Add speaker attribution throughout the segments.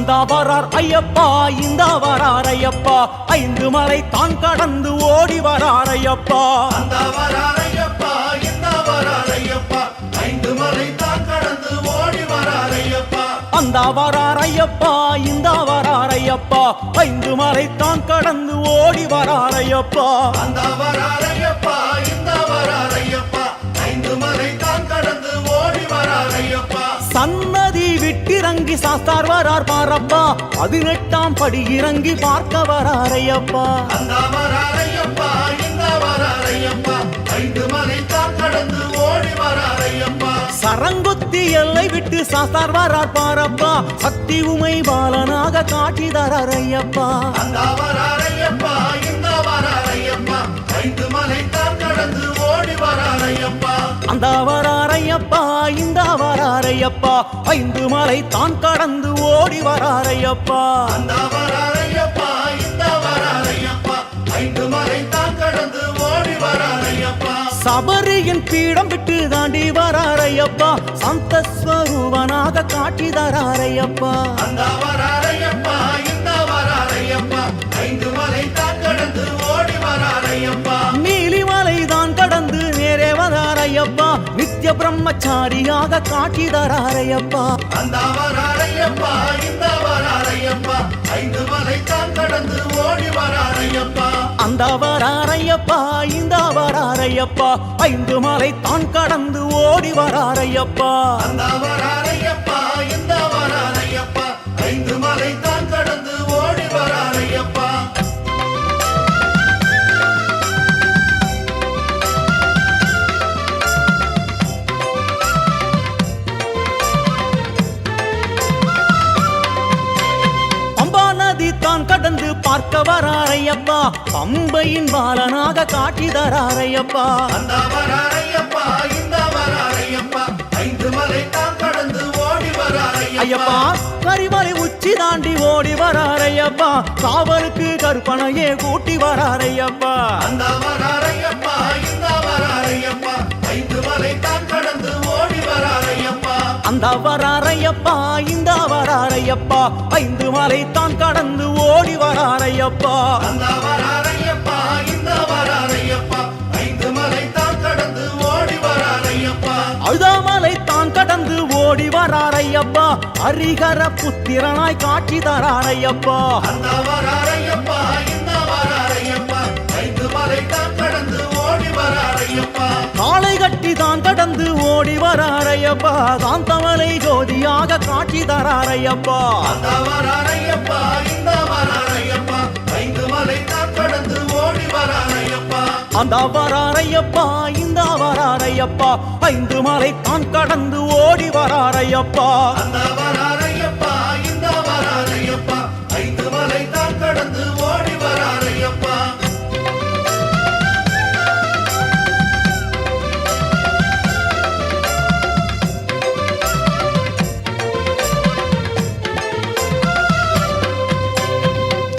Speaker 1: அந்த வரார் ஐயப்பா இந்த வரார் ஐயப்பா ஐந்து மலை தான் கடந்து ஓடி வரார் ஐயப்பா
Speaker 2: அந்த வரார் ஐயப்பா இந்த வரார் ஐயப்பா ஐந்து மலை தான் கடந்து ஓடி வரார் ஐயப்பா
Speaker 1: அந்த வரார் ஐயப்பா இந்த வரார் ஐயப்பா ஐந்து மலை தான் கடந்து ஓடி வரார் ஐயப்பா
Speaker 2: அந்த வரார் ஐயப்பா இந்த வரார் ஐயப்பா ஐந்து மலை தான் கடந்து ஓடி வரார் ஐயப்பா
Speaker 1: சன்னதி விட்டிறங்கி சாஸ்தார் வரார் பாரப்பா 18ஆம் படி இறங்கி பார்க்க வரார் ஐயப்பா
Speaker 2: அந்த வரார் ஐயப்பா இந்த வரார் ஐயப்பா ஐந்து மலை தான் கடந்து ஓடி வரார் ஐயப்பா
Speaker 1: சரங்குத்தி எல்லை விட்டு சாஸ்தார் வரார் பாரப்பா சக்தி உமை பாலனாக காட்சி தரார் ஐயப்பா
Speaker 2: அந்த வரார் ஐயப்பா இந்த வரார் ஐயப்பா ஐந்து மலை தான் கடந்து ஓடி வரார் ஐயப்பா
Speaker 1: அந்த வரார் ஐயப்பா இந்த வரார் ஐயப்பா ஐந்து மலை தான் கடந்து ஓடி வரார் ஐயப்பா
Speaker 2: அந்த வரார் ஐயப்பா இந்த வரார் ஐயப்பா ஐந்து மலை தான் கடந்து ஓடி வரார் ஐயப்பா
Speaker 1: சபரியின் பீடம் விட்டு தாண்டி வரார் ஐயப்பா சந்தஸ்வரூபனாக காட்சி தரார் ஐயப்பா
Speaker 2: அந்த வரார் ஐயப்பா இந்த வரார் ஐயப்பா ஐந்து மலை தான் கடந்து ஓடி வரார் ஐயப்பா
Speaker 1: நீலிமலை தான் கடந்து நேரே வரார் ஐயப்பா நித்திய பிரம்மச்சாரியாக காட்சி தரார் ஐயப்பா
Speaker 2: அந்த வரார் ஐயப்பா இந்த வரார் ஐயப்பா ஐந்து மலை தான் கடந்து ஓடி வரார் ஐயப்பா
Speaker 1: அந்த வரார் ஐயப்பா இந்த வரார் ஐயப்பா ஐந்து மலை தான் கடந்து ஓடி வரார் ஐயப்பா
Speaker 2: அந்த வரார் ஐயப்பா இந்த வரார் ஐயப்பா ஐந்து மலை தான் கடந்து ஓடி வரார் ஐயப்பா
Speaker 1: பம்பா நதி தான் கடந்து பார்க்க வரார் ஐயப்பா பம்பையின் பாலனாக காட்சி தரார் ஐயப்பா
Speaker 2: அந்த வரார் ஐயப்பா இந்த வரார் ஐயப்பா ஐந்து மலை தான் கடந்து ஓடி வரார்
Speaker 1: ஐயப்பா கரிமலை உச்சி தாண்டி ஓடி வரார் ஐயப்பா காவலுக்கு கற்பனையே கூட்டி வரார் ஐயப்பா
Speaker 2: அந்த வரார் ஐயப்பா இந்த வரார் ஐயப்பா ஐந்து மலை தான் கடந்து ஓடி வரார் ஐயப்பா
Speaker 1: அந்த வரார் ஐயப்பா இந்த வரார் ஐயப்பா ஐந்து மலை தான் கடந்து ஓடி வரார் ஐயப்பா
Speaker 2: அந்த வரார் ஐயப்பா இந்த வரார் ஐயப்பா ஐந்து மலை தான் கடந்து ஓடி வரார் ஐயப்பா
Speaker 1: அழுதாமலை தான் கடந்து ஓடி வரார் ஐயப்பா ஹரிஹர புத்திரனாய் காட்சி தரார் ஐயப்பா
Speaker 2: அந்த வரார் ஐயப்பா இந்த வரார் ஐயப்பா ஐந்து மலை தான் கடந்து ஓடி வரார் ஐயப்பா
Speaker 1: காளை கட்டி தான் கடந்து ஓடி வரார் ஐயப்பா காந்தமலை ஜோதியாக காட்சி தரார் ஐயப்பா
Speaker 2: அந்த வரார் ஐயப்பா இந்த வரார் ஐயப்பா ஐந்து மலை தான் கடந்து ஓடி வரார் ஐயப்பா
Speaker 1: அந்த வரார் ஐயப்பா இந்த வரார் ஐயப்பா ஐந்து மலை தான் கடந்து ஓடி வரார் ஐயப்பா
Speaker 2: அந்த வரார் ஐயப்பா இந்த வரார் ஐயப்பா ஐந்து மலை தான் கடந்து ஓடி வரார் ஐயப்பா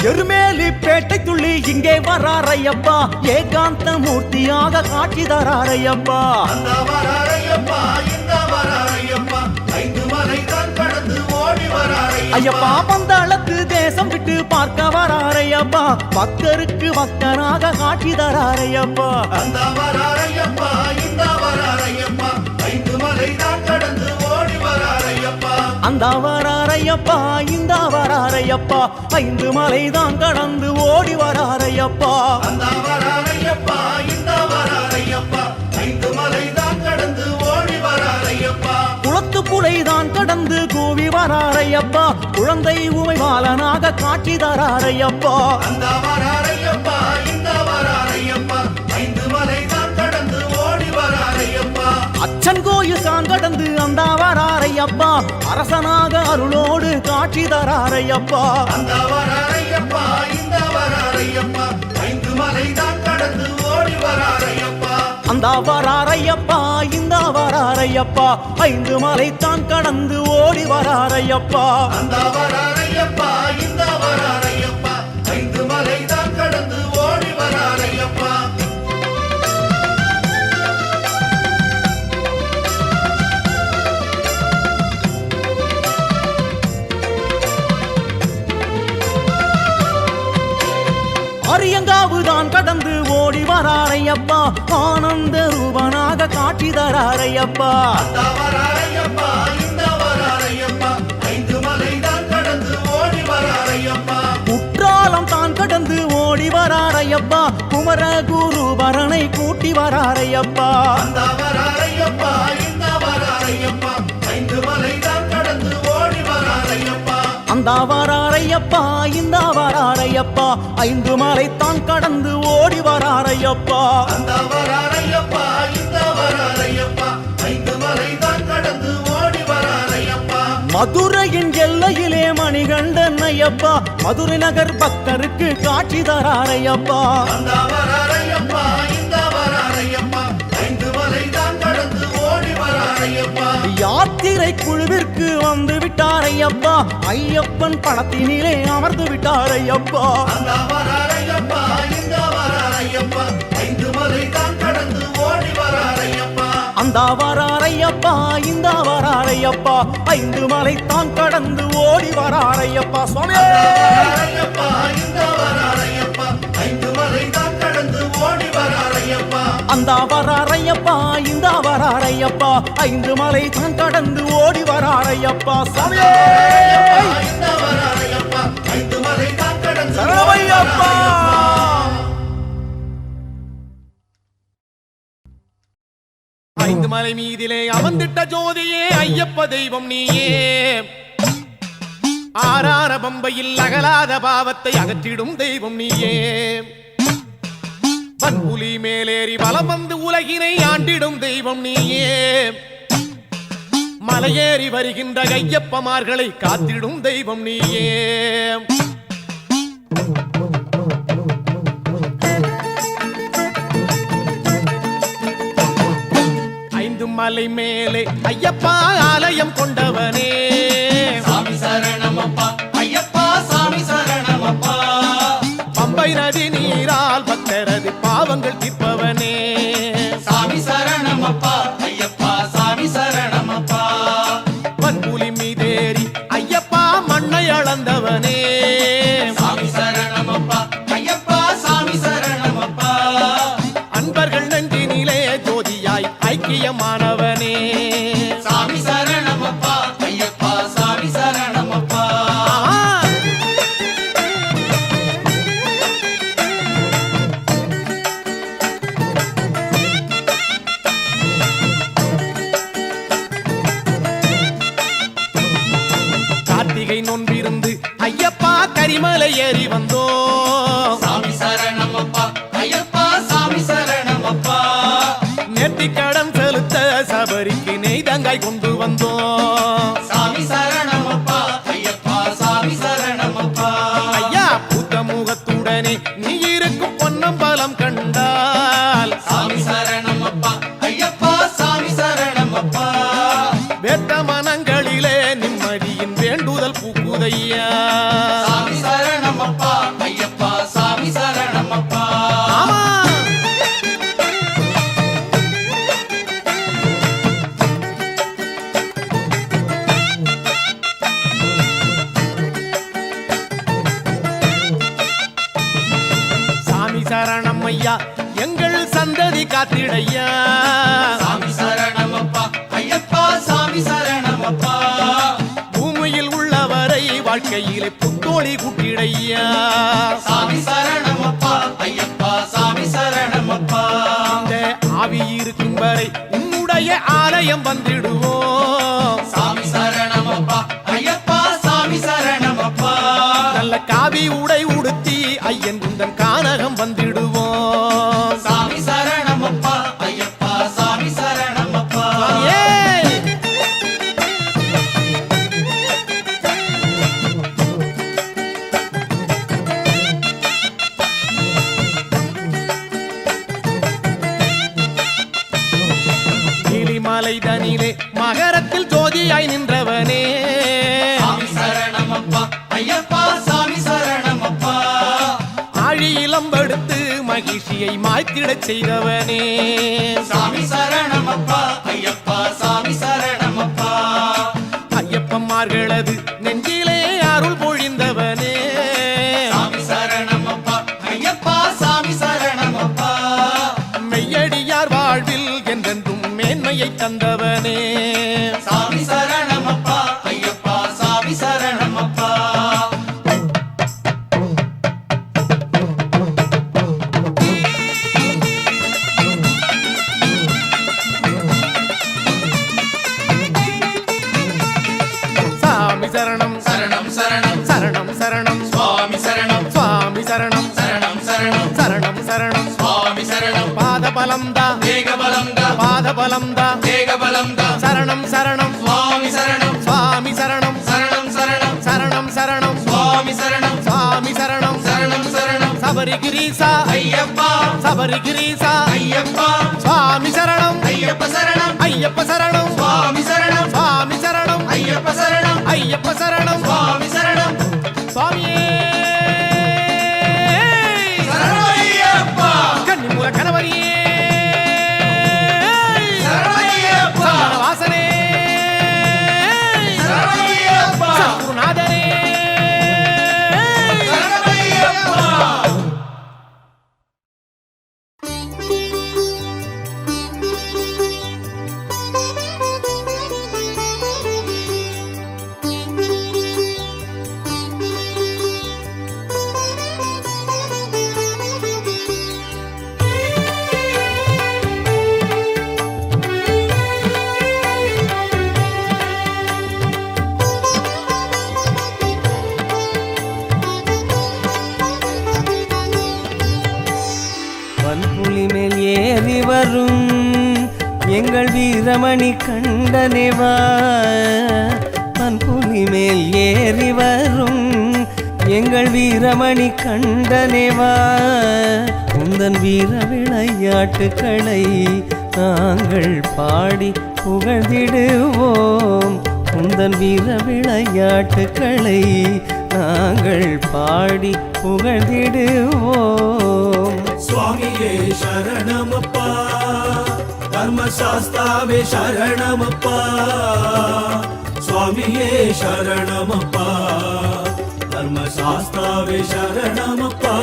Speaker 1: எருமேலி பேட்டை துள்ளி இங்கே வரார் ஐயப்பா ஏகாந்த மூர்த்தியாக காட்சி தரார் ஐயப்பா
Speaker 2: அந்த வரார் ஐயப்பா இந்த வரார் ஐயப்பா ஐந்து மலை தான் கடந்து ஓடி வரார்
Speaker 1: ஐயப்பா பந்தாளத்து தேசம் விட்டு பார்க்க வரார் ஐயப்பா பக்தருக்கு பக்தனாக காட்சி தரார் ஐயப்பா
Speaker 2: அந்த வரார் ஐயப்பா இந்த வரார் ஐயப்பா ஐந்து மலை தான் கடந்து ஓடி வரார் ஐயப்பா
Speaker 1: அந்த வரார் ஐயப்பா இந்த வரார் ஐயப்பா ஐந்து மலை தான் கடந்து ஓடி வரார் ஐயப்பா
Speaker 2: அந்த வரார் ஐயப்பா இந்த வரார் ஐயப்பா ஐந்து மலை தான் கடந்து ஓடி வரார் ஐயப்பா
Speaker 1: குளத்து புலை தான் கடந்து கூவி வரார் ஐயப்பா குழந்தை உமை பாலனாக காட்சி தரார் ஐயப்பா
Speaker 2: அந்த வரார் ஐயப்பா இந்த வரார் ஐயப்பா ஐந்து மலை தான் கடந்து ஓடி வரார் ஐயப்பா
Speaker 1: அச்சன் கோயில் தான் கடந்து அந்த வரார் ஐயப்பா அரசனாக அருளோடு காட்சி தரார் ஐயப்பா
Speaker 2: அந்த வரார் ஐயப்பா இந்த வரார் ஐயப்பா ஐந்து மலை தான் கடந்து ஓடி வரார் ஐயப்பா
Speaker 1: அந்த வரார் ஐயப்பா இந்த வரார் ஐயப்பா ஐந்து மலை தான் கடந்து ஓடி வரார் ஐயப்பா
Speaker 2: அந்த வரார் ஐயப்பா இந்த வரார் ஐயப்பா ஐந்து மலை தான் கடந்து ஓடி வரார் ஐயப்பா
Speaker 1: அரியங்காவுதான் கடந்து ஓடி வராரையப்பா ஆனந்த ரூபனாக காட்சி தராரையப்பா
Speaker 2: அந்த வராரையப்பா இந்த வராரையப்பா ஐந்து மலை தான் கடந்து ஓடி வராரையப்பா
Speaker 1: குற்றாலம் தான் கடந்து ஓடி வராரையப்பா குமர குருபரனை கூட்டி வராரையப்பா
Speaker 2: அந்த வராரையப்பா இந்த வராரையப்பா ஐந்து மலை தான் கடந்து ஓடி வராரையப்பா
Speaker 1: அந்த வராரையப்பா இந்த வராரையப்பா ஐந்து மலை தான் கடந்து ஓடி வராரையப்பா
Speaker 2: அந்த வராரையப்பா இந்த வராரையப்பா ஐந்து மலை தான் கடந்து ஓடி வராரையப்பா
Speaker 1: மதுரையின் எல்லையிலே மணிகண்டன் ஐயப்பா மதுரை நகர் பக்தருக்கு காட்சி தராரையப்பா
Speaker 2: அந்த வராரையப்பா இந்த வராரையப்பா ஐந்து மலை தான் கடந்து ஓடி வராரையப்பா
Speaker 1: யாத்திரை குழுவிற்கு வந்து விட்டாரையப்பா ஐயப்பன் படத்தினிலே அமர்ந்து விட்டாரையப்பா
Speaker 2: அந்த வராரையப்பா இந்த வராரையப்பா ஐந்து மலை தான் கடந்து ஓடி வராரையப்பா
Speaker 1: அந்த வராரையப்பா இந்த வராரையப்பா ஐந்து மலை தான் கடந்து ஓடி வராரையப்பா சுவாமி
Speaker 2: வராரையப்பா இந்த வராரையப்பா ஐந்து மலை தான் கடந்து ஓடி வராரையப்பா
Speaker 1: அந்த வராரையப்பா இந்த வராரையப்பா ஐந்து மலை தான் கடந்து ஓடி வராரையப்பா சுவாமி
Speaker 2: இந்த வராரையப்பா ஐந்து மலை தான் கடந்து
Speaker 1: சரணமையப்பா
Speaker 3: ஐந்து மலை மீதிலே அமர்ந்திட்ட ஜோதியே ஐயப்ப தெய்வம் நீயே ஆறார பம்பையில் அகலாத பாவத்தை அகற்றிடும் தெய்வம் நீயே பன்புலி மேலேறி வலம் வந்து உலகினை ஆண்டிடும் தெய்வம் நீயே மலையேறி வருகின்ற ஐயப்பமார்களை காத்திடும் தெய்வம் நீயே ஐந்து மலை மேலே ஐயப்பா ஆலயம் கொண்டவனே
Speaker 2: சாமி சரணமப்பா ஐயப்பா சாமி சரணமப்பா
Speaker 3: பம்பை நதி நீரால் பக்தரது பாவங்கள் தீர்ப்பவனே
Speaker 2: சாமி சரணமப்பா ஐயப்பா சாமி சரணமப்பா
Speaker 3: பன்புலி மீதேறி ஐயப்பா மண்ணை அளந்தவனே
Speaker 2: சாமி சரணமப்பா ஐயப்பா சாமி சரணமப்பா
Speaker 3: அன்பர்கள் நெஞ்சினிலே ஜோதியாய் ஐக்கியமானவனே
Speaker 2: சாமி சரணமப்பா ஐயப்பா சாமி சரணமப்பா
Speaker 3: ஆஹா! கார்த்திகை நோன்பிருந்து ஐயப்பா கரிமலை ஏறி வந்தோம்
Speaker 2: சாமி சரணமப்பா ஐயப்பா சாமி சரணமப்பா
Speaker 3: நேர்த்திக்கடன் செலுத்த சபரிக்கு நெய்தங்காய் கொண்டு வந்தோம்
Speaker 2: சாமி சரணமப்பா ஐயப்பா சாமி சரணமப்பா
Speaker 3: ஐயா புத்த முகத்துடனே நீ இருக்கும் பொன்னம்பலம் கண்டால்
Speaker 2: சாமி சரணமப்பா ஐயப்பா சாமி சரணமப்பா
Speaker 3: வேட்ட மனங்களிலே நிம்மதியின் வேண்டுதல் பூக்குதையா
Speaker 2: சாமி சரணமப்பா ஐயப்பா சாமி சரணமப்பா
Speaker 3: ஆமா சாமி சரணம் ஐயா எங்கள் சந்ததி காத்திடையா
Speaker 2: சாமி சரணமப்பா ஐயப்பா சாமி சரணமப்பா
Speaker 3: பூமியில் உள்ளவரை வாழ்க்கையிலே புத்தோழி கூட்டிடையா
Speaker 2: சாமி சரணமப்பா ஐயப்பா சாமி சரணமப்பா
Speaker 3: இந்த ஆவி இருக்கும் வரை உன்னுடைய ஆலயம் வந்திடுவோம்
Speaker 2: சாமி சரணமப்பா ஐயப்பா சாமி சரணமப்பா
Speaker 3: நல்ல காவி உடை உடுத்தி ஐயன் குந்தன் கானகம் வந்திடுவோம்
Speaker 2: சாமி சரணமப்பா ஐயப்பா சாமி சரணமப்பா
Speaker 3: ஏய்! கிளிமலை தனிலே மகரத்தில் ஜோதியாய் நின்றவனே
Speaker 2: சாமி சரணமப்பா ஐயப்பா சாமி சரணமப்பா
Speaker 3: ஆழி இளம்படுத்து மகிழ்ச்சியை மாய்த்திடச் செய்தவனே
Speaker 2: சாமி சரணமப்பா ஐயப்பா சாமி சரணமப்பா
Speaker 3: ஐயப்பன்மார்களது நெஞ்சிலே அருள் பொழிந்தவனே
Speaker 2: சாமி சரணமப்பா ஐயப்பா
Speaker 3: துணையை தந்தவனே.
Speaker 2: சாமி சரணமப்பா ஐயப்பா, சாமி சரணமப்பா.
Speaker 3: சாமி சரணம்
Speaker 2: சரணம் சரணம்
Speaker 3: சரணம் சரணம்
Speaker 2: சுவாமி சரணம்
Speaker 3: சுவாமி சரணம்
Speaker 2: சரணம் சரணம்
Speaker 3: சரணம் சரணம்
Speaker 2: சுவாமி சரணம்.
Speaker 3: பாதபலம் தா
Speaker 2: தேகபலம் தா
Speaker 3: பாதபலம் தா
Speaker 2: தேகபலம் தா.
Speaker 3: சரணம் சரணம்
Speaker 2: சுவாமி சரணம்
Speaker 3: சுவாமி சரணம்
Speaker 2: சரணம் சரணம்
Speaker 3: சரணம் சரணம்
Speaker 2: சுவாமி சரணம்
Speaker 3: சுவாமி சரணம்
Speaker 2: சரணம் சரணம்
Speaker 3: சபரிகிரீசா
Speaker 2: ஐயப்பா
Speaker 3: சபரிகிரீசா
Speaker 2: ஐயப்பா.
Speaker 3: சுவாமி சரணம்
Speaker 2: ஐயப்ப சரணம்
Speaker 3: ஐயப்ப சரணம்
Speaker 2: சுவாமி சரணம்
Speaker 3: சுவாமி சரணம்
Speaker 2: ஐயப்ப சரணம்
Speaker 3: ஐயப்ப சரணம்
Speaker 2: சுவாமி சரணம்.
Speaker 3: சுவாமியே
Speaker 2: சரணம் ஐயப்பா
Speaker 3: கன்னிமூல கணவரியே
Speaker 2: சரணம் ஐயப்பா
Speaker 3: சந்தன வாசனே
Speaker 2: சரணம் ஐயப்பா
Speaker 3: சத்குருநாதரே
Speaker 2: சரணம் ஐயப்பா.
Speaker 4: வன்புலி மேல் ஏறி வரும் எங்கள் வீரமணி கண்டனேவா. வன்புலி மேல் ஏறி வரும் எங்கள் வீரமணி கண்டனேவா. உந்தன் வீர விளையாட்டுக்களை நாங்கள் பாடி புகழ்ந்திடுவோம். உந்தன் வீர விளையாட்டுக்களை நாங்கள் பாடி புகழ்ந்திடுவோம்.
Speaker 5: சுவாமியே சரணமப்பா, தர்மசாஸ்தாவே சரணமப்பா. சுவாமியே சரணமப்பா, தர்மசாஸ்தாவே சரணமப்பா.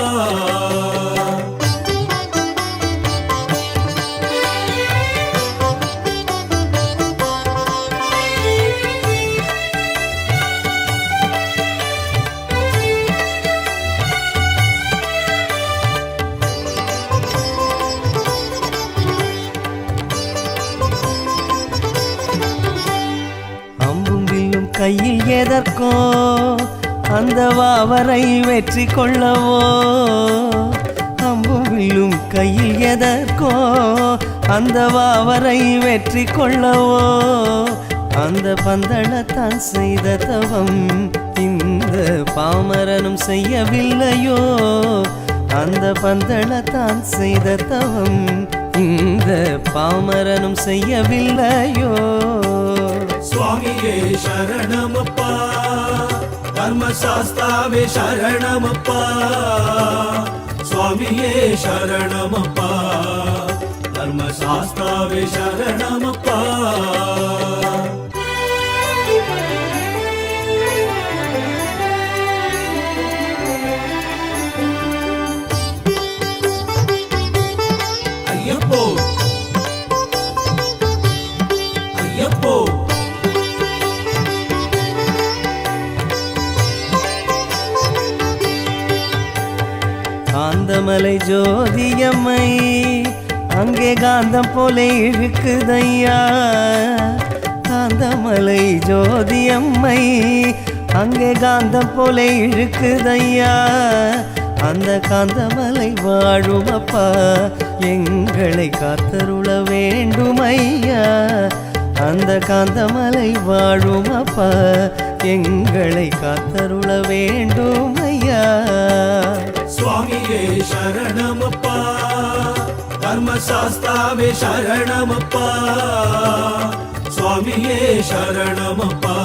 Speaker 4: கையில் எதற்கோ அந்த வாவரை வெற்றி கொள்ளவோ. அம்பும் வில்லும் கையில் எதற்கோ அந்த வாவரை வெற்றி கொள்ளவோ. அந்த பந்தளத்தான் செய்த தவம் இந்த பாமரனும் செய்யவில்லையோ. அந்த பந்தளத்தான் செய்த தவம் இந்த பாமரனும் செய்யவில்லையோ.
Speaker 5: சுவாமியே சரணமப்பா, தர்மசாஸ்தாவே சரணமப்பா. சுவாமியே சரணமப்பா, தர்மசாஸ்தாவே சரணமப்பா. ஐயப்போ ஐயப்போ
Speaker 4: காந்தமலை ஜோதியம்மை அங்கே காந்தம் போல இழுக்குதையா. காந்தமலை ஜோதியம்மை அங்கே காந்தம் போல இழுக்குதையா. அந்த காந்தமலை வாழுமப்பா எங்களை காத்தருள வேண்டுமையா. அந்த காந்தமலை வாழுமப்பா எங்களை காத்தருள வேண்டுமையா.
Speaker 5: சுவாமியே சரணமப்பா, தர்மசாஸ்தாவே சரணமப்பா. சுவாமியே சரணமப்பா,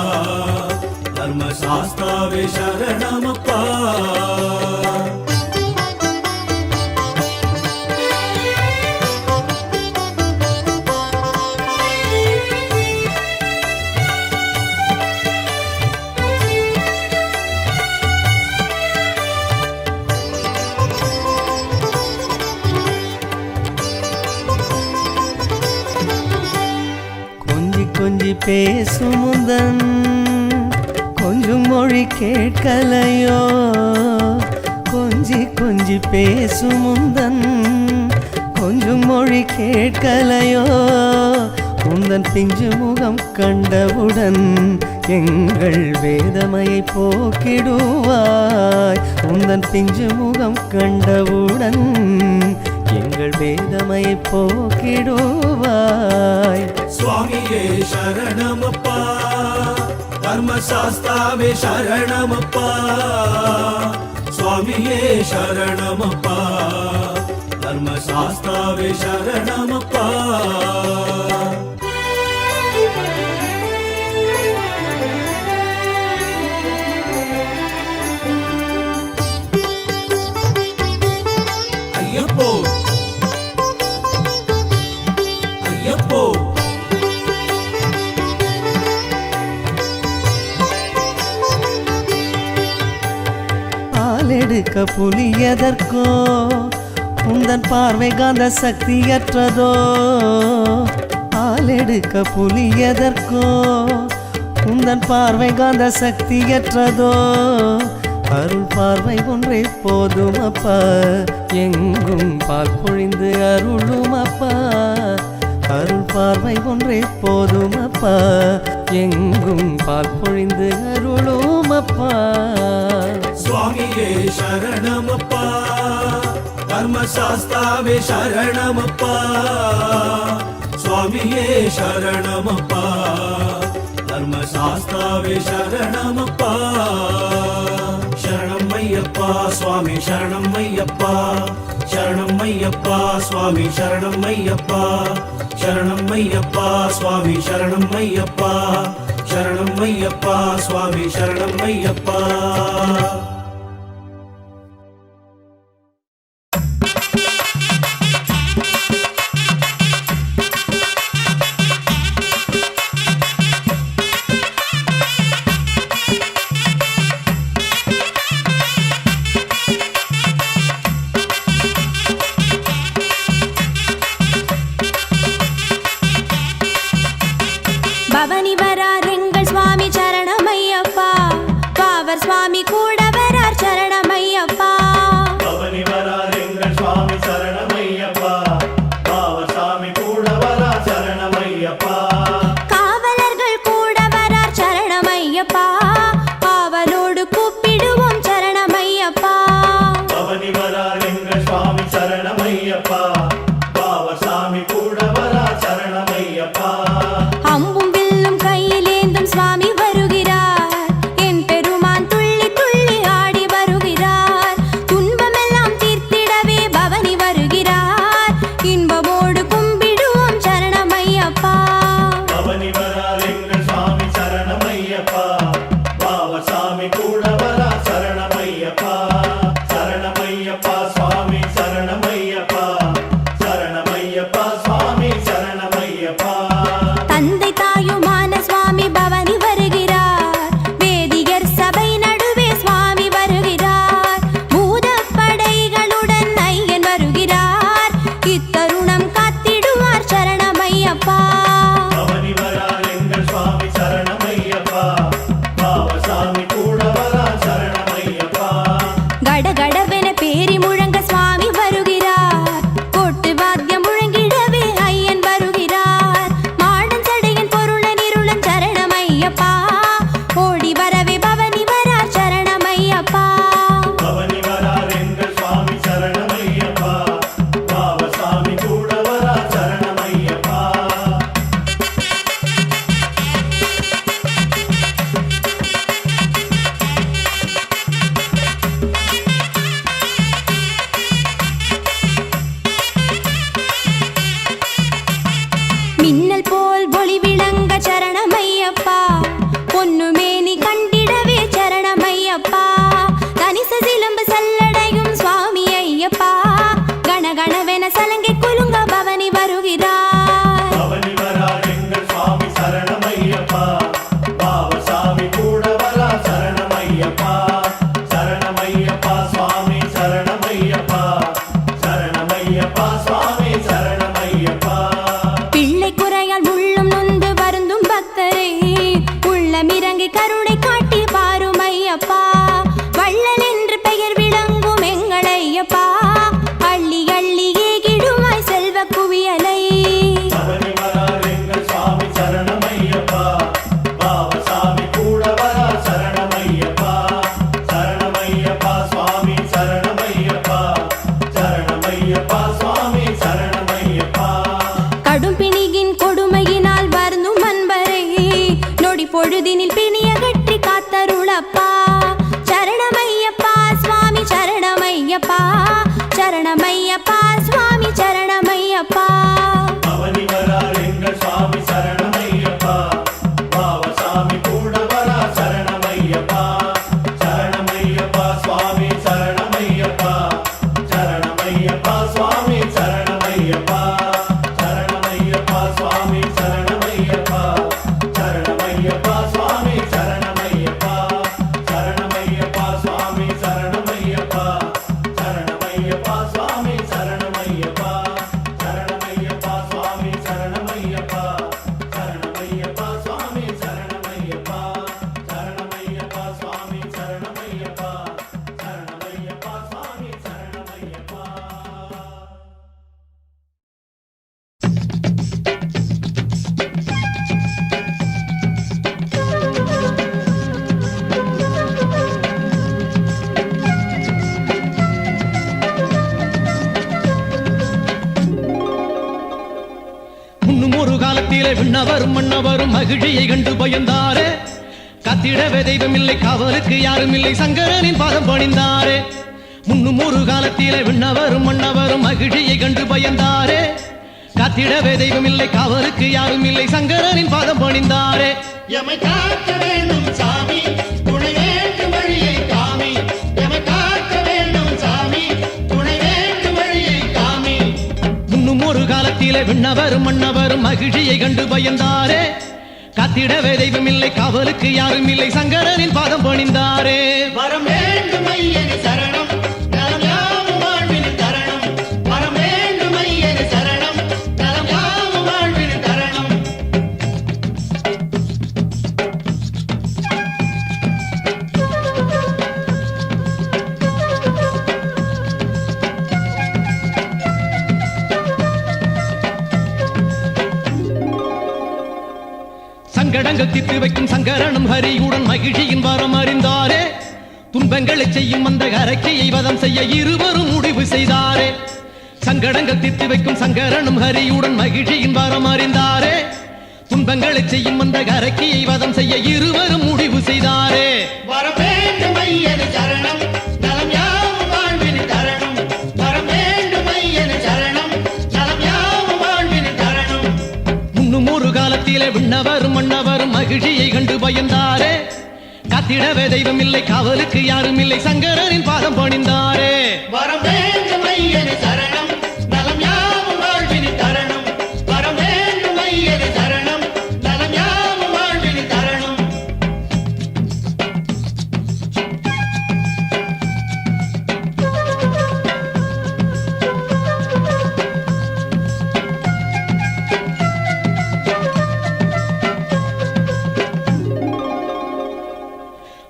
Speaker 5: தர்மசாஸ்தாவே சரணமப்பா.
Speaker 4: கொஞ்சி பேசும் முந்தன் கொஞ்சம் மொழி கேட்கலையோ கொஞ்சி கொஞ்சி பேசும் முந்தன் கொஞ்சம் மொழி கேட்கலையோ உந்தன் பிஞ்சு முகம் கண்டவுடன் எங்கள் வேதமையை போக்கிடுவாய் உந்தன் பிஞ்சு முகம் கண்டவுடன் எங்கள் வேதமையை போக்கிடுவாய்
Speaker 5: சுவாமியே சரணமப்பா தர்மசாஸ்தாவே சரணமப்பா சுவாமியே சரணமப்பா தர்மசாஸ்தாவே சரணமப்பா ஐயப்போ ஐயப்போ
Speaker 4: பாலெடுக்க புலியதற்கோ உந்தன் பார்வை காந்த சக்தியற்றதோ பாலெடுக்க புலியதற்கோ உந்தன் பார்வை காந்த சக்தியற்றதோ அருள் பார்வை ஒன்றே போதும் அப்பா எங்கும் பால் பொழிந்து அருளும் அப்பா அருள் பார்வை ஒன்றே போதும் அப்பா எங்கும் பால் பொழிந்து அருளும் அப்பா
Speaker 5: சுவாமியே சரணமப்பா தர்மசாஸ்தாவே சரணமப்பா சுவாமியே சரணமப்பா தர்மசாஸ்தாவே சரணமப்பா சரணம் ஐயப்பா சுவாமி சரணம் ஐயப்பா சரணம் ஐயப்பா சுவாமி சரணம் ஐயப்பா சரணம் ஐயப்பா சுவாமி சரணம் ஐயப்பா சரணம் ஐயப்பா சுவாமி சரணம் ஐயப்பா
Speaker 6: பவனி வரார் எங்கள் சுவாமி சரணமையப்பா பாவர் சுவாமி கூட வரார் சரணமையப்பா
Speaker 2: பவனி வரார் எங்கள் சுவாமி சரணமையப்பா பாவர் சாமி கூட வரா சரணமையப்பா
Speaker 6: காவலர்கள் கூட வரார் சரணமையப்பா காவலோடு கூப்பிடுவோம் சரணமையப்பா
Speaker 2: பவனி வரார் எங்கள் சுவாமி சரணமையப்பா பாவர் சாமி கூட வரா சரணமையப்பா
Speaker 6: அம்பும் வில்லும் கையிலேந்தும் சுவாமி வருகிறார் என் பெருமான் துள்ளி துள்ளி ஆடி வருகிறார் துன்பமெல்லாம் தீர்த்திடவே பவனி வருகிறார் இன்பமோடு கும்பிடுவோம் சரணமையப்பா
Speaker 2: பவனி வரார் எங்கள் சுவாமி சரணமையப்பா பாவர் சாமி கூட வரா சரணமையப்பா சரணமையப்பா சுவாமி சரணமையப்பா சரணமையப்பா சுவாமி சரணமையப்பா
Speaker 6: தந்தை தாயுமான சுவாமி பவனி வருகிறார் வேதியர் சபை நடுவே சுவாமி வருகிறார் பூதப்படைகளுடன் ஐயன் வருகிறார் இத்தருணம் காத்திடுவார் சரணமையப்பா
Speaker 2: பவனி வரார் எங்கள் சுவாமி சரணமையப்பா பாவர் சாமி கூட வரா சரணமையப்பா
Speaker 6: கடகடவென பேரி முழங்க சுவாமி வருகிறார் கொட்டு வாத்தியம் முழங்கிடவே ஐயன் வருகிறார் மாடன் சடையன் பொருளன் இருளன் சரணமையப்பா ஓடி வரவே பவனி வரார் சரணமையப்பா
Speaker 2: பவனி வரார் எங்கள் சுவாமி சரணமையப்பா பாவர் சாமி கூட வரா சரணமையப்பா
Speaker 6: மின்னல் போல் ஒளி விளங்க சரணமையப்பா பொன்னுமேனி கண்டிடவே சரணமையப்பா தனிச சிலம்பு சல்லடையும் சுவாமி ஐயப்பா கணகணவென சலங்கை குலுங்க பவனி வருகிறார்
Speaker 2: பவனி வரார் எங்கள் சுவாமி சரணமையப்பா பாவர் சாமி கூட வரா சரணமையப்பா சரணமையப்பா சுவாமி சரணமையப்பா சரணமையப்பா சுவாமி சரணமையப்பா
Speaker 6: பிள்ளை குறையால் உள்ளும் நொந்து வருந்தும் கருணை காட்டி பாரும் ஐயப்பா வள்ளல் என்று பெயர் விளங்கும் எங்கள் ஐயப்பா அள்ளி அள்ளி ஏகிடுமாய் செல்வ குவியலை
Speaker 2: சபரிமலர் எங்கள் சுவாமி சரணமையப்பா பாவசாமி கூட வரா சரணமையப்பா சரணமையப்பா சுவாமி சரணமையப்பா சரணமையப்பா சுவாமி சரணமையப்பா
Speaker 6: கடும் பிணியின் கொடுமையினால் வருந்தும் அன்பரை நொடி பொழுதினில் பிணியகற்றி காத்தருளப்பா சரணமையப்பா சுவாமி சரணமையப்பா சரணமையப்பா சுவாமி சரணமையப்பா
Speaker 2: பவனி வரார் எங்கள் சுவாமி சரணமையப்பா பாவசாமி கூட வரா சரணமையப்பா சரணமையப்பா சுவாமி சரணமையப்பா சரணமையப்பா சுவாமி சரணமையப்பா சரணமையப்பா சுவாமி சரணமையப்பா சரணமையப்பா சுவாமி சரணமையப்பா சரணமையப்பா சுவாமி சரணமையப்பா சரணமையப்பா சுவாமி சரணமையப்பா சரணமையப்பா சுவாமி சரணமையப்பா சரணமையப்பா சுவாமி சரணமையப்பா சரணமையப்பா சுவாமி சரணமையப்பா சரணமையப்பா சுவாமி சரணமையப்பா
Speaker 7: முன்னும் ஒரு காலத்திலே விண்ணவரும் மன்னவரும் மகிழ்ச்சியை கண்டு பயந்தாரே கத்திடவே தெய்வமில்லை காவலுக்கு யாரும் இல்லை சங்கரனின் பாதம் பணிந்தாரே முன்னும் ஒரு காலத்திலே விண்ணவரும் மன்னவரும் மகிழ்ச்சியை கண்டு பயந்தாரே கத்திடவே தெய்வமில்லை காவலுக்கு யாரும் இல்லை சங்கரனின் பாதம் பணிந்தாரே
Speaker 2: எமை காக்க வேண்டும் சாமி துணை வேண்டும் வழியை காமி எமை காக்க வேண்டும் சாமி துணை வேண்டும் வழியை காமி
Speaker 7: முன்னும் ஒரு காலத்திலே விண்ணவரும் மன்னவரும் மகிழ்ச்சியை கண்டு பயந்தாரே கத்திடவே தெய்வமில்லை காவலுக்கு யாரும் இல்லை சங்கரனின் பாதம் பணிந்தாரே
Speaker 2: வரம் வேண்டும் ஐயனி சரணம் நலம் யாவும் வாழ்வின் தரணம் வரம் வேண்டும் ஐயனி சரணம் நலம் யாவும் வாழ்வின் தரணம்
Speaker 7: சங்கடங்கள் தீர்த்து வைக்கும் சங்கரனும் ஹரியுடன் மகிழ்ச்சியின் வாரம் அறிந்தாரே துன்பங்களை செய்யும் அந்த அரக்கையை வதம் செய்ய இருவரும் முடிவு செய்தாரே சங்கடங்கள் தீர்த்து வைக்கும் சங்கரனும் ஹரியுடன் மகிழ்ச்சியின் வாரம் அறிந்தாரே துன்பங்களை செய்யும் அந்த அரக்கையை வதம் செய்ய இருவரும் முடிவு செய்தாரே
Speaker 2: வரம் வேண்டும் ஐயனி சரணம் நலம் யாவும் வாழ்வின் தரணம் வரம் வேண்டும் ஐயனி சரணம் நலம் யாவும் வாழ்வின் தரணம்
Speaker 7: முன்னும் ஒரு காலத்திலே விண்ணவரும் மன்னவரும் மகிழ்ச்சியை கண்டு பயந்தாரே காத்திடவே தெய்வமில்லை காவலுக்கு யாரும் இல்லை சங்கரனின் பாதம் பணிந்தாரே
Speaker 2: வரம் வேண்டும் ஐயனி சரணம் நலம் யாவும் வாழ்வின் தரணம் வரம் வேண்டும் ஐயனி சரணம் நலம் யாவும் வாழ்வின் தரணம்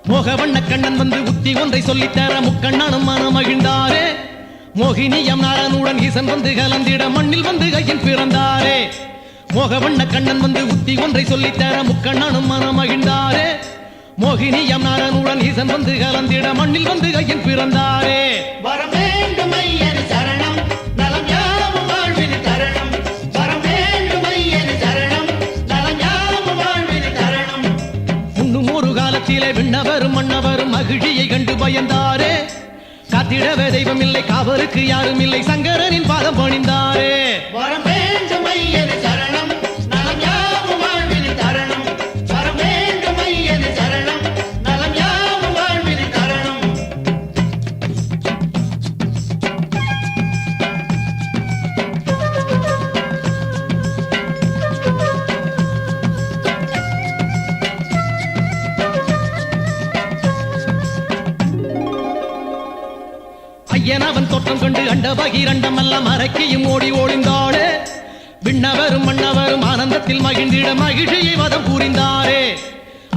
Speaker 7: மோகவண்ண கண்ணன் வந்து உத்தி ஒன்றை சொல்லித்தர முக்கண்ணனும் மனம் மகிழ்ந்தாரே மோகினியம் நாரனுடன் ஈசன் வந்து கலந்திட மண்ணில் வந்து கையின் பிறந்தாரே மோகவண்ண கண்ணன் வந்து உத்தி ஒன்றை சொல்லித்தர முக்கண்ணனும் மனம் மகிழ்ந்தாரே மோகினியம் நாரனுடன் ஈசன் வந்து கலந்திட மண்ணில் வந்து கையின் பிறந்தாரே
Speaker 2: வரம் வேண்டும் ஐயனி சரணம் நலம் யாவும் வாழ்வின் தரணம் வரம் வேண்டும் ஐயனி சரணம் நலம் யாவும் வாழ்வின் தரணம்
Speaker 7: முன்னும் ஒரு காலத்திலே விண்ணவரும் மன்னவரும் மகிழ்ச்சியை கண்டு பயந்தாரே காத்திடவே தெய்வமில்லை காவலுக்கு யாரும் இல்லை சங்கரனின் பாதம் பணிந்தாரே
Speaker 2: வரம் வேண்டும் ஐயனி சரணம் நலம் யாவும் வாழ்வின் தரணம் வரம் வேண்டும் ஐயனி சரணம் நலம் யாவும் வாழ்வின் தரணம்
Speaker 7: ஐயன் அவன் தோற்றம் கொண்டு அண்ட பகிரண்டம் எல்லாம் அரக்கையும் ஓடி ஒளிந்தாளே விண்ணவரும் மன்னவரும் ஆனந்தத்தில் மகிழ்ந்திட மகிழ்ச்சியை வதம் புரிந்தாரே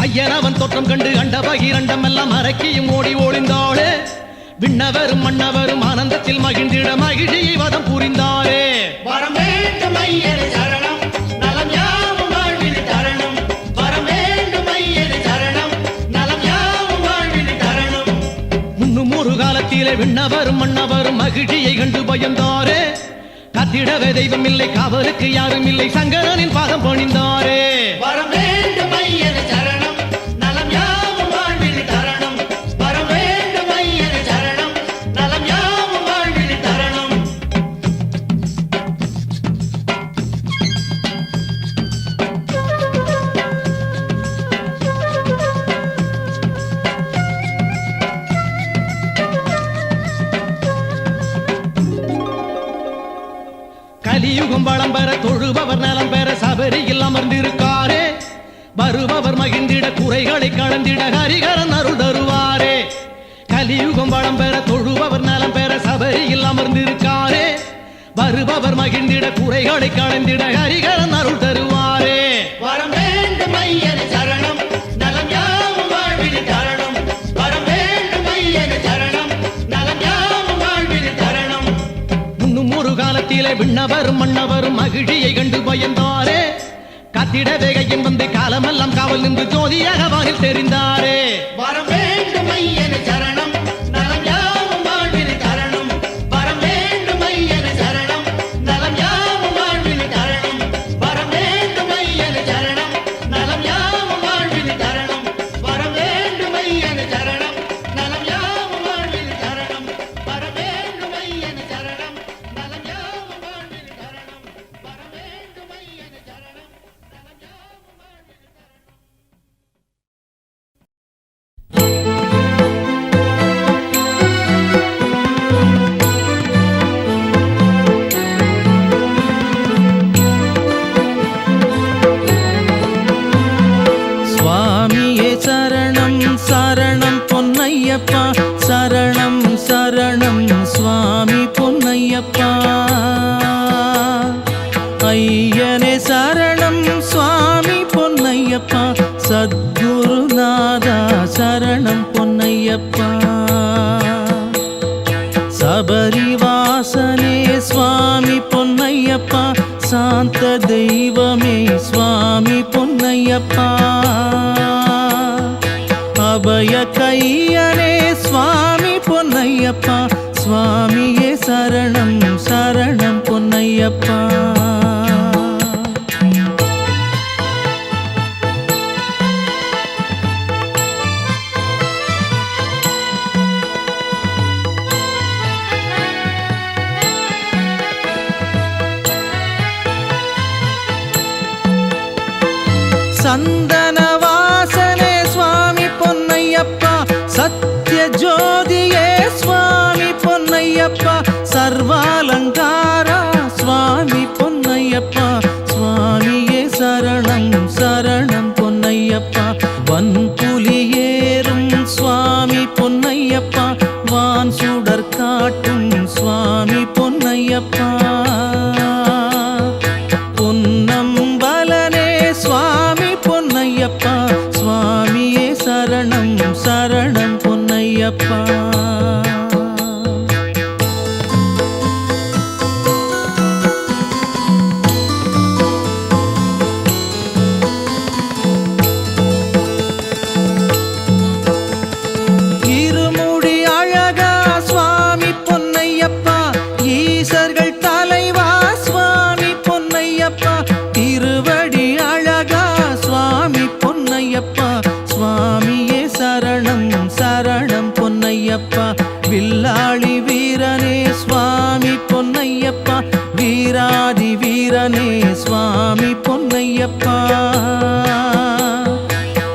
Speaker 7: ஐயனவன் தோற்றம் கண்டு அண்ட பகிரண்டம் எல்லாம் அரக்கியும் ஓடி ஒளிந்தாளே விண்ணவரும் மன்னவரும் ஆனந்தத்தில் மகிழ்ந்திட மகிழ்ச்சியை வதம் புரிந்தாரே
Speaker 2: வரம் வேண்டும் ஐயனே சரணம் நலம் யாவும் வாழ்வில் தரணும் வரம் வேண்டும் ஐயனே சரணம் நலம் யாவும் வாழ்வில் தரணும்
Speaker 7: முன்னும் ஒரு காலத்திலே விண்ணவரும் மன்னவரும் மகிழ்ச்சியை கண்டு பயந்தாரே காத்திடவே தெய்வம் இல்லை காவலுக்கு யாரும் இல்லை சங்கரனின் பாதம் பணிந்தாரே
Speaker 2: வரம் வேண்டும் ஐயனே சரணம் நலம் யாவும் வாழ்வில் தரணும் வரம் வேண்டும் ஐயனே சரணம் நலம் யாவும் வாழ்வில் தரணும்
Speaker 7: கலியுகம் வளம் பெற தொழுபவர் நலம் பெற சபரியில் அமர்ந்திருக்காரே வருபவர் மகிழ்ந்திட குறைகளை கலந்திட ஹரிகரன் அருள் தருவாரே கலியுகம் வளம் பெற தொழுபவர் நலம் பெற சபரியில் அமர்ந்திருக்காரே வருபவர் மகிழ்ந்திட குறைகளை கலந்திட ஹரிகரன் அருள் தருவாரே
Speaker 2: வரம் வேண்டும் ஐயனே சரணம் நலம் யாவும் வாழ்வில் தரணும் வரம் வேண்டும் ஐயனே சரணம் நலம் யாவும் வாழ்வில் தரணும்
Speaker 7: முன்னும் ஒரு காலத்திலே விண்ணவரும் மன்னவரும் மகிழ்ச்சியை கண்டு பயந்தாரே காத்திடவே கையின் வந்து காலமெல்லாம் காவல் நின்று ஜோதியாக வானில் தெரிந்தாரே
Speaker 2: வரம் வேண்டும் ஐயனே சரணம் நலம் யாவும் வாழ்வில் தரணும் வரம் வேண்டும் ஐயனே சரணம் நலம் யாவும் வாழ்வில் தரணும் வரம் வேண்டும் ஐயனே சரணம் நலம் யாவும் வாழ்வில் தரணும் வரம் வேண்டும் ஐயனே சரணம் நலம் யாவும் வாழ்வில் தரணும் வரம் வேண்டும் ஐயனே சரணம் நலம் யாவும் வாழ்வில் தரணும் வரம் வேண்டும் ஐயனே சரணம் நலம் யாவும் வாழ்வில் தரணும்
Speaker 4: சுவாமியே சரணம் சரணம் பொன்னையப்பா சரணம் சரணம் சுவாமி பொன்னையப்பா ஐயனே சரணம் சுவாமி பொன்னையப்பா சத்குருநாதா சரணம் பொன்னையப்பா சபரிவாசனே சுவாமி பொன்னையப்பா சாந்த தெய்வமே சுவாமி பொன்னையப்பா அபய கையனே சுவாமி பொன்னையப்பா சுவாமியே சரணம் சரணம் பொன்னையப்பா சந்தன வாசனே சுவாமி பொன்னையப்பா சத்ய ஜோதியே சுவாமி பொன்னையப்பா சர்வாலங்காரா சுவாமி பொன்னையப்பா சுவாமியே சரணம் சரணம் பொன்னையப்பா வன்புலியேறும் சுவாமி பொன்னையப்பா வான் சுடர் காட்டும் சுவாமி பொன்னையப்பா பொன்னம்பலனே சுவாமி பொன்னையப்பா சுவாமியே சரணம் சரணம் பொன்னையப்பா இருமுடி அழகா சுவாமி பொன்னையப்பா ஈசர்கள் தலைவா சுவாமி பொன்னையப்பா திருவடி அழகா சுவாமி பொன்னையப்பா சுவாமியே சரணம் சரணம் பொன்னையப்பா வில்லாளி வீரனே சுவாமி பொன்னையப்பா வீராதி வீரனே சுவாமி பொன்னையப்பா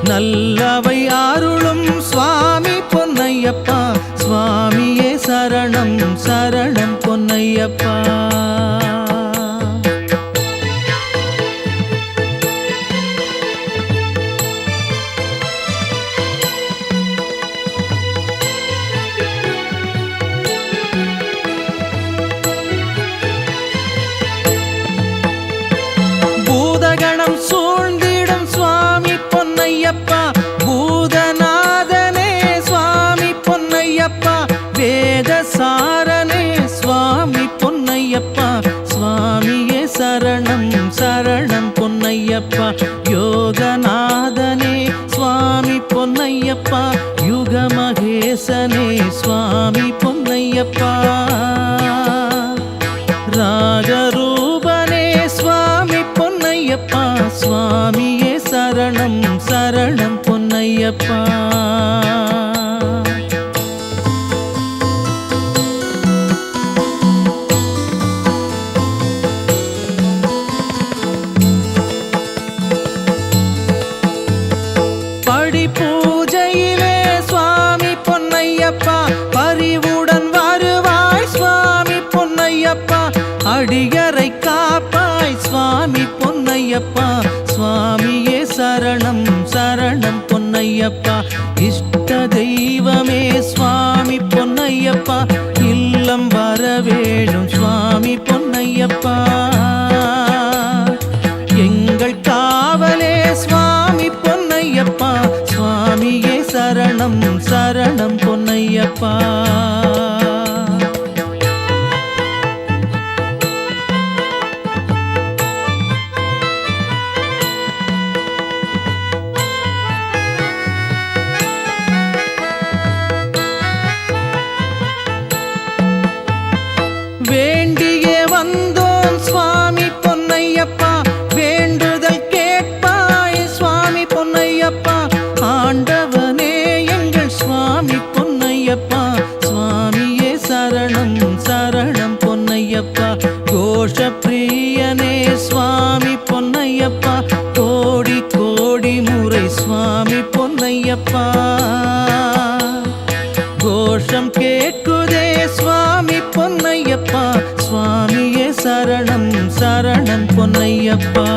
Speaker 4: நல்லவை அருளும் சுவாமி பொன்னையப்பா சுவாமியே சரணம் சரணம் பொன்னையப்பா பூதகணம் சூழ்ந்திடும் சுவாமி பொன்னையப்பா யோகநாதனே சுவாமி பொன்னையப்பா யுகமகேசனே சுவாமி பொன்னையப்பா ராஜரூபனே சுவாமி பொன்னையப்பா சுவாமியே சரணம் சரணம் பொன்னையப்பா படி பூஜையிலே சுவாமி பொன்னையப்பா பரிவுடன் வருவாய் சுவாமி பொன்னையப்பா அடியரை காப்பாய் சுவாமி பொன்னையப்பா சுவாமியே சரணம் சரணம் பொன்னையப்பா இஷ்ட தெய்வமே சுவாமி பொன்னையப்பா இல்லம் வரவேணும் சுவாமி பொன்னையப்பா எங்கள் காவலே சுவாமி பொன்னையப்பா சுவாமியே சரணம் சரணம் பொன்னையப்பா வேண்டியே வந்தோம் சுவாமி பொன்னையப்பா வேண்டுதல் கேட்பாய் சுவாமி பொன்னையப்பா ஆண்டவனே எங்கள் சுவாமி பொன்னையப்பா சுவாமியே சரணம் சரணம் பொன்னையப்பா கோஷ பிரியனே சுவாமி பொன்னையப்பா கோடி கோடி முறை சுவாமி பொன்னையப்பா கோஷம் கேட்குதே சுவாமி பொன்னையப்பா சுவாமியே சரணம் சரணம் பொன்னையப்பா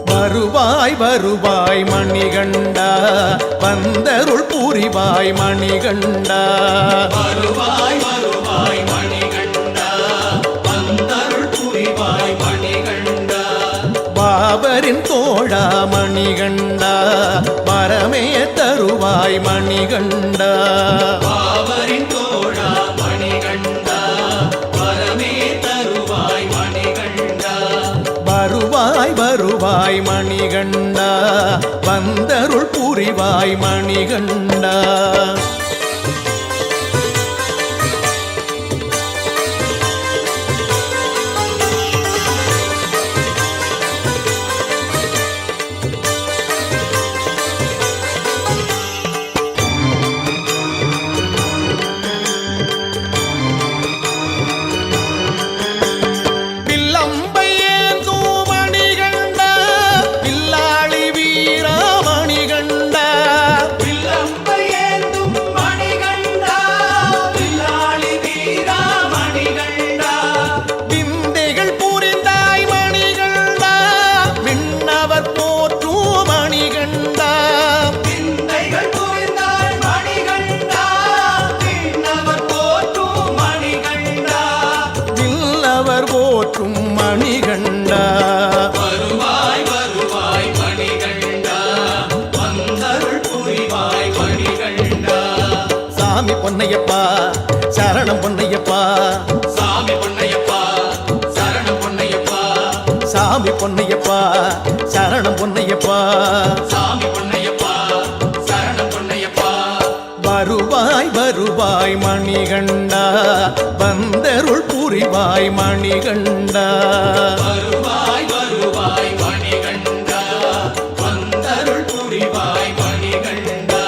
Speaker 3: வருவாய் வருவாய் மணிகண்டா வந்தருள் புரிவாய் மணிகண்டா
Speaker 2: வருவாய் வருவாய் மணிகண்டா வந்தருள் புரிவாய் மணிகண்டா
Speaker 3: பாபரின் தோழா மணிகண்டா வரமே தருவாய் மணிகண்டா
Speaker 2: பாவரின் தோழா மணிகண்டா வரமே தருவாய் மணிகண்டா
Speaker 3: வருவாய் வருவாய் மணிகண்டா வந்தருள் புரிவாய் மணிகண்டா வில்லம்பை ஏந்தும் மணிகண்டா வில்லாளி வீரா மணிகண்டா
Speaker 2: வில்லம்பை ஏந்தும் மணிகண்டா வில்லாளி வீரா மணிகண்டா
Speaker 3: விந்தைகள் புரிந்தாய் மணிகண்டா விண்ணவர் போற்றும் மணிகண்டா
Speaker 2: விந்தைகள் புரிந்தாய் மணிகண்டா விண்ணவர் போற்றும் மணிகண்டா
Speaker 3: வில்லவர் போற்றும் மணிகண்டா
Speaker 2: வருவாய் வருவாய் மணிகண்டா வந்தருள் புரிவாய் மணிகண்டா
Speaker 3: சாமி பொன்னையப்பா சரணம் பொன்னையப்பா
Speaker 2: சாமி பொன்னையப்பா சரணம் பொன்னையப்பா
Speaker 3: சாமி பொன்னையப்பா சரணம் பொன்னையப்பா
Speaker 2: சாமி பொன்னையப்பா சரணம் பொன்னையப்பா
Speaker 3: வருவாய் வருவாய் மணிகண்டா வந்தருள் புரிவாய் மணிகண்டா
Speaker 2: வருவாய் வருவாய் மணிகண்டா வந்தருள் புரிவாய் மணிகண்டா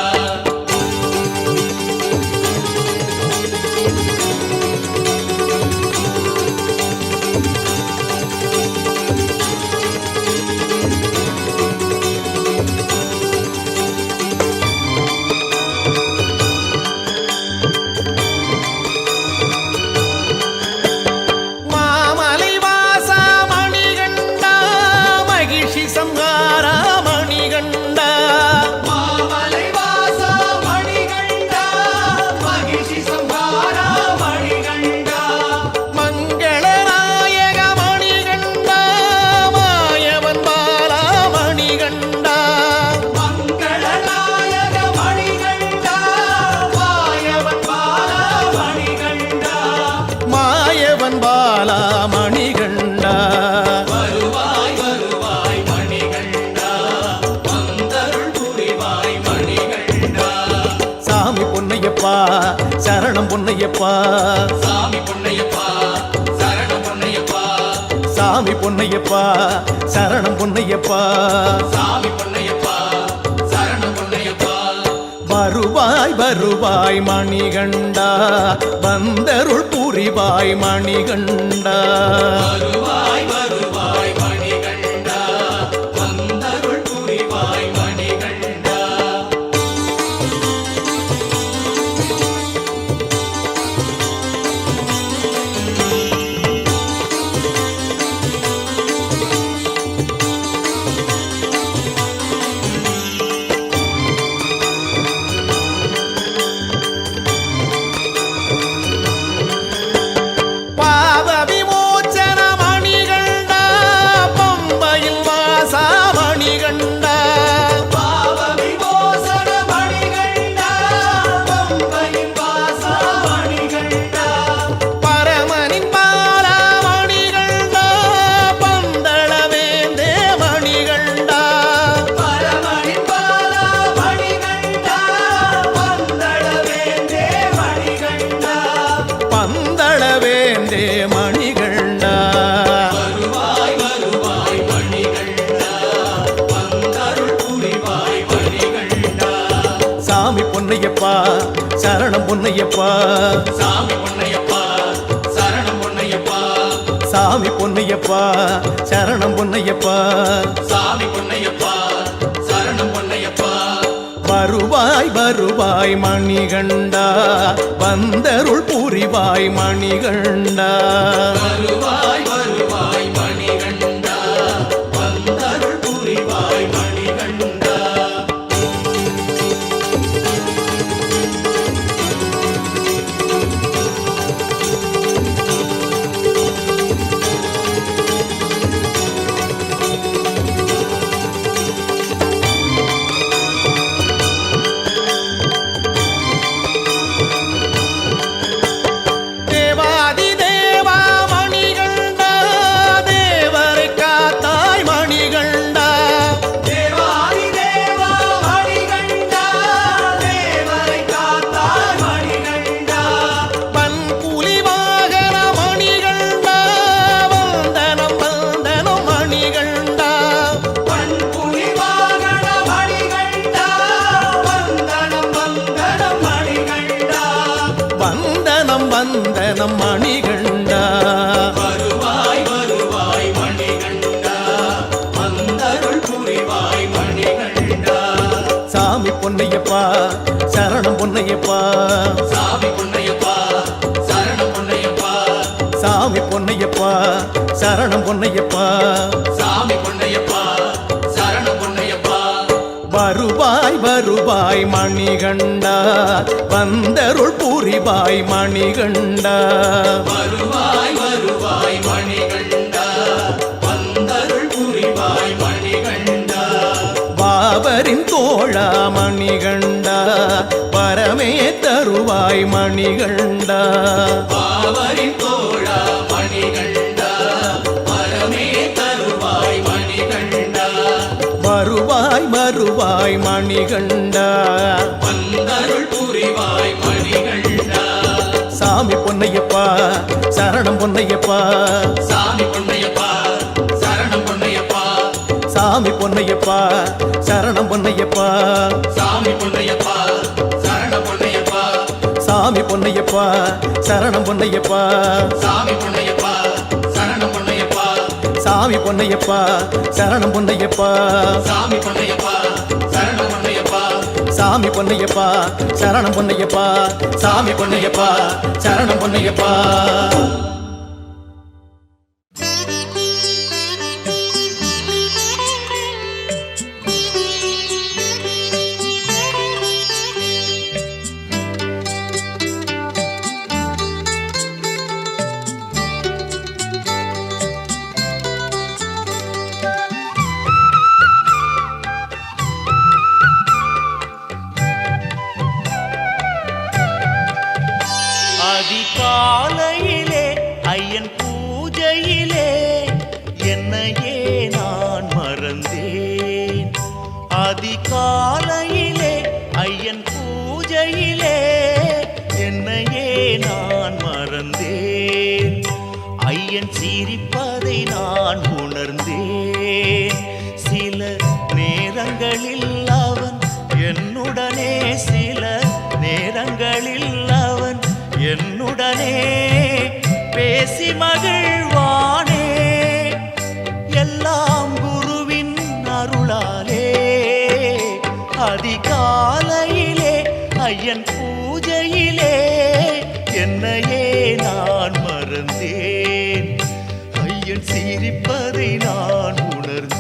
Speaker 3: மாமலை வாசா மணி
Speaker 4: பொன்னையப்பா சரணம் பொன்னையப்பா
Speaker 3: சாமி பொன்னையப்பா சரணம் பொன்னையப்பா
Speaker 4: சாமி பொன்னையப்பா சரணம் பொன்னையப்பா
Speaker 3: சாமி பொன்னையப்பா சரணம் பொன்னையப்பா
Speaker 4: வருவாய் வருவாய் மணிகண்டா வந்தருள் புரிவாய் மணிகண்டா
Speaker 3: வருவாய் வருவாய் மணிகண்டா வந்தருள் புரிவாய் மணிகண்டா
Speaker 4: பாவ விமோச்சன மணிகண்டா பம்பையில் வாசா மணிகண்டா
Speaker 3: பாவ விமோசன மணிகண்டா பம்பையின் வாசா மணிகண்டா
Speaker 4: பரமனின் பாலா மணிகண்டா பந்தளவேந்தே மணிகண்டா
Speaker 3: பரமனின் பாலா மணிகண்டா பந்தளவேந்தே மணிகண்டா
Speaker 4: பந்தளவேந்தே மணிகண்டா
Speaker 3: வருவாய் வருவாய் மணிகண்டா வந்தருள் புரிவாய் மணிகண்டா
Speaker 4: சாமி பொன்னையப்பா சரணம் பொன்னையப்பா
Speaker 3: சாமி பொன்னையப்பா சரணம் பொன்னையப்பா
Speaker 4: சாமி பொன்னையப்பா சரணம் பொன்னையப்பா
Speaker 3: சாமி பொன்னையப்பா சரணம் பொன்னையப்பா
Speaker 4: வருவாய் வருவாய் மணிகண்டா வந்தருள் புரிவாய் மணிகண்டா
Speaker 3: வருவாய் வருவாய் மணிகண்டா வந்தருள் புரிவாய் மணிகண்டா
Speaker 4: தேவாதி தேவா மணிகண்டா தேவரை காத்தாய் மணிகண்டா
Speaker 3: தேவாதி தேவா மணிகண்டா தேவரை காத்தாய் மணிகண்டா
Speaker 4: பன்புலி வாகன மணிகண்டா வந்தனம் வந்தனம் மணிகண்டா
Speaker 3: பண்புலி வாகன மணிகண்டா வந்தனம் வந்தனம் மணிகண்டா
Speaker 4: வந்தனம் வந்தனம் மணிகண்டா
Speaker 3: வருவாய் வருவாய் மணிகண்டா வந்தருள் புரிவாய் மணிகண்டா
Speaker 4: சாமி பொன்னையப்பா சரணம் பொன்னையப்பா
Speaker 3: சாமி பொன்னையப்பா சரணம் பொன்னையப்பா
Speaker 4: சாமி பொன்னையப்பா சரணம் பொன்னையப்பா
Speaker 3: சாமி பொன்னையப்பா சரணம் பொன்னையப்பா
Speaker 4: வருவாய் வருவாய் மணிகண்டா வந்தருள் புரிவாய் மணிகண்டா
Speaker 3: வருவாய் வருவாய் மணிகண்டா வந்தருள் புரிவாய் மணிகண்டா
Speaker 4: பாவரின் தோழா மணிகண்டா பரமே தருவாய் மணிகண்டா
Speaker 3: பாவரின் தோழா மணிகண்டா பரமே தருவாய் மணிகண்டா
Speaker 4: வருவாய் வருவாய் மணிகண்டா
Speaker 3: வந்தருள் புரிவாய் மணிகண்டா
Speaker 4: சாமி பொன்னையப்பா சரணம் பொன்னையப்பா
Speaker 3: சாமி பொன்னையப்பா சரணம் பொன்னையப்பா
Speaker 4: சாமி பொன்னையப்பா சரணம் பொன்னையப்பா
Speaker 3: சாமி பொன்னையப்பா சரணம் பொன்னையப்பா
Speaker 4: சாமி பொன்னையப்பா சரணம் பொன்னையப்பா
Speaker 3: சாமி பொன்னையப்பா சரணம் பொன்னையப்பா
Speaker 4: சாமி பொன்னையப்பா சரணம் பொன்னையப்பா
Speaker 3: சாமி பொன்னையப்பா சரணம் பொன்னையப்பா
Speaker 4: சாமி பொன்னையப்பா சரணம் பொன்னையப்பா சாமி பொன்னையப்பா சரணம் பொன்னையப்பா
Speaker 1: அதிகாலையிலே உடனே பேசி மகிழ்வானே எல்லாம் குருவின் அருளாலே அதிகாலையிலே ஐயன் பூஜையிலே என்னையே நான் மறந்தேன் ஐயன் சிரிப்பதை நான் உணர்ந்தேன்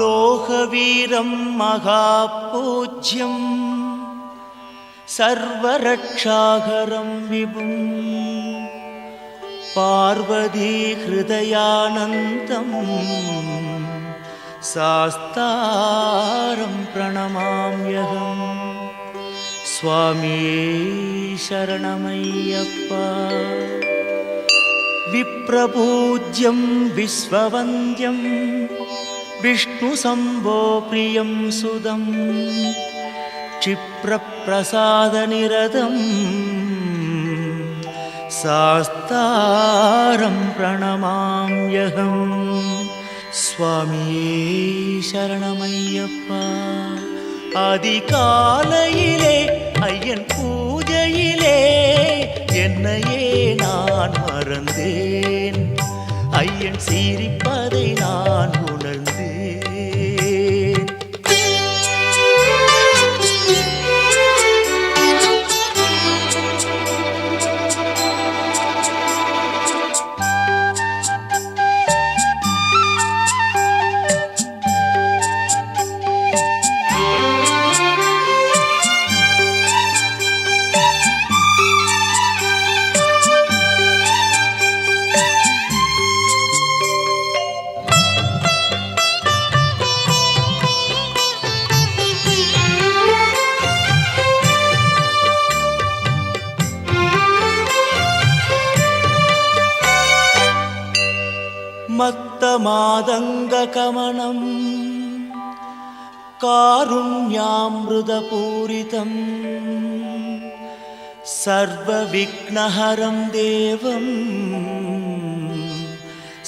Speaker 1: लोकवीरं महापूज्यं सर्वरक्षाकरं विभुं पार्वतीहृदयानन्दं शास्तारं प्रणमाम्यहम् स्वामिये शरणमय्यप्पा विप्रपूज्यं विश्ववन्द्यं विष्णुशम्भो प्रियं सुदं क्षिप्रप्रसादनिरतं शास्तारं प्रणमाम्यहम् स्वामिये शरणमय्यप्पा அதிகாலையிலே ஐயன் பூஜையிலே என்னையே நான் மறந்தேன் ஐயன் சிரிப்பதை நான் உணர்ந்தேன் मत्तमादङ्गकमनं कारुण्यामृतपूरितं सर्वविघ्नहरं देवं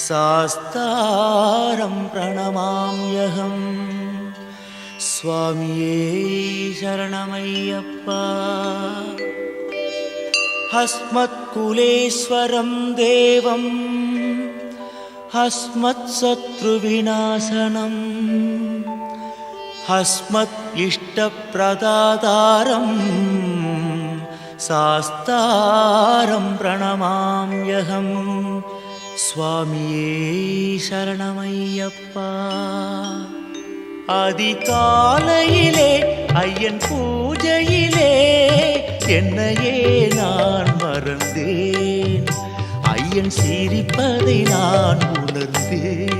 Speaker 1: शास्तारं प्रणमाम्यहम् स्वामिये शरणमय्यप्पा अस्मत्कुलेश्वरं देवं अस्मत्शत्रुविनाशनम् अस्मत् इष्टप्रदातारं शास्तारं प्रणमाम्यहम् स्वामिये शरणमय्यप्पा அதிகாலையிலே ஐயன் பூஜையிலே என்னையே நான் மறந்தேன் ஐயன் சிரிப்பதை நான் உணர்ந்தேன்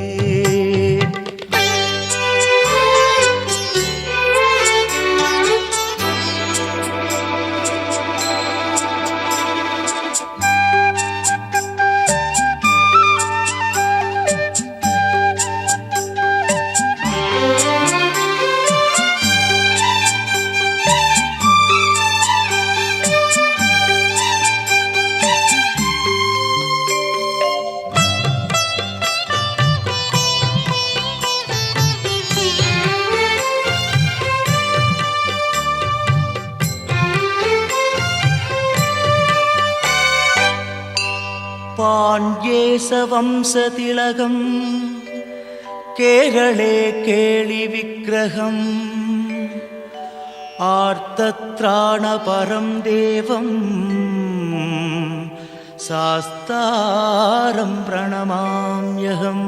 Speaker 1: पाण्ड्येशवंशतिलकं केरळे केळिविग्रहम् आर्तत्राणपरं देवं शास्तारं प्रणमाम्यहम्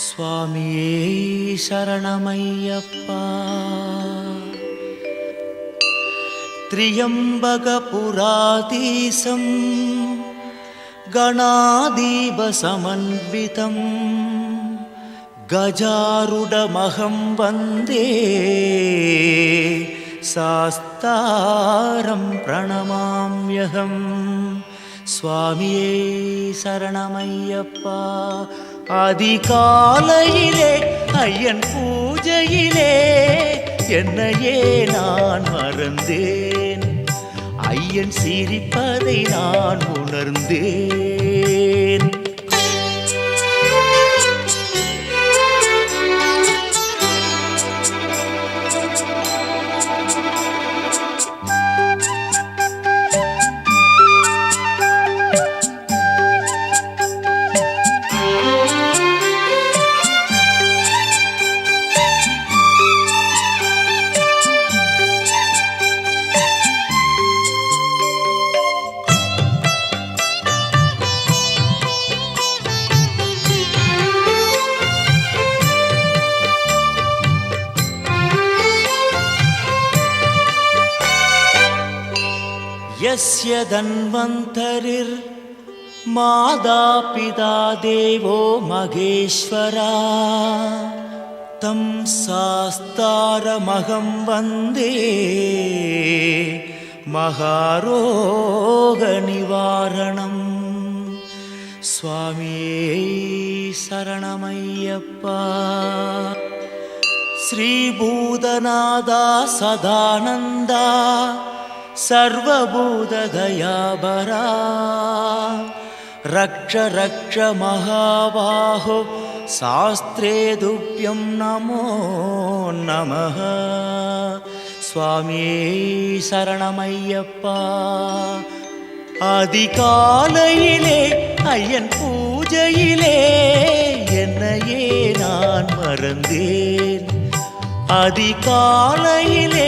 Speaker 1: स्वामिये शरणमय्यप्पा त्र्यम्बकपुराधीशं गणादीपसमन्वितं गजारूढमहं वन्दे शास्तारं प्रणमाम्यहं स्वामिये சரணமையப்பா அதிகாலையிலே ஐயன் பூஜையிலே என்னையே நான் மறந்தேன் ஐயன் சிரிப்பதை நான் உணர்ந்தேன் यस्य धन्वन्तरिर् माता पिता देवो महेश्वरा तं शास्तारमहं वन्दे महारोगनिवारणं स्वामिये शरणमय्यप्पा श्रीभूतनाथा सदानन्दा सर्वभूतदयाभरा रक्ष रक्ष महाबाहो शास्त्रे तुभ्यं नमो नमः स्वामी शरणमय्यप्पा அதிகாலையிலே ஐயன் பூஜையிலே என்னையே நான் மறந்தேன் அதிகாலையிலே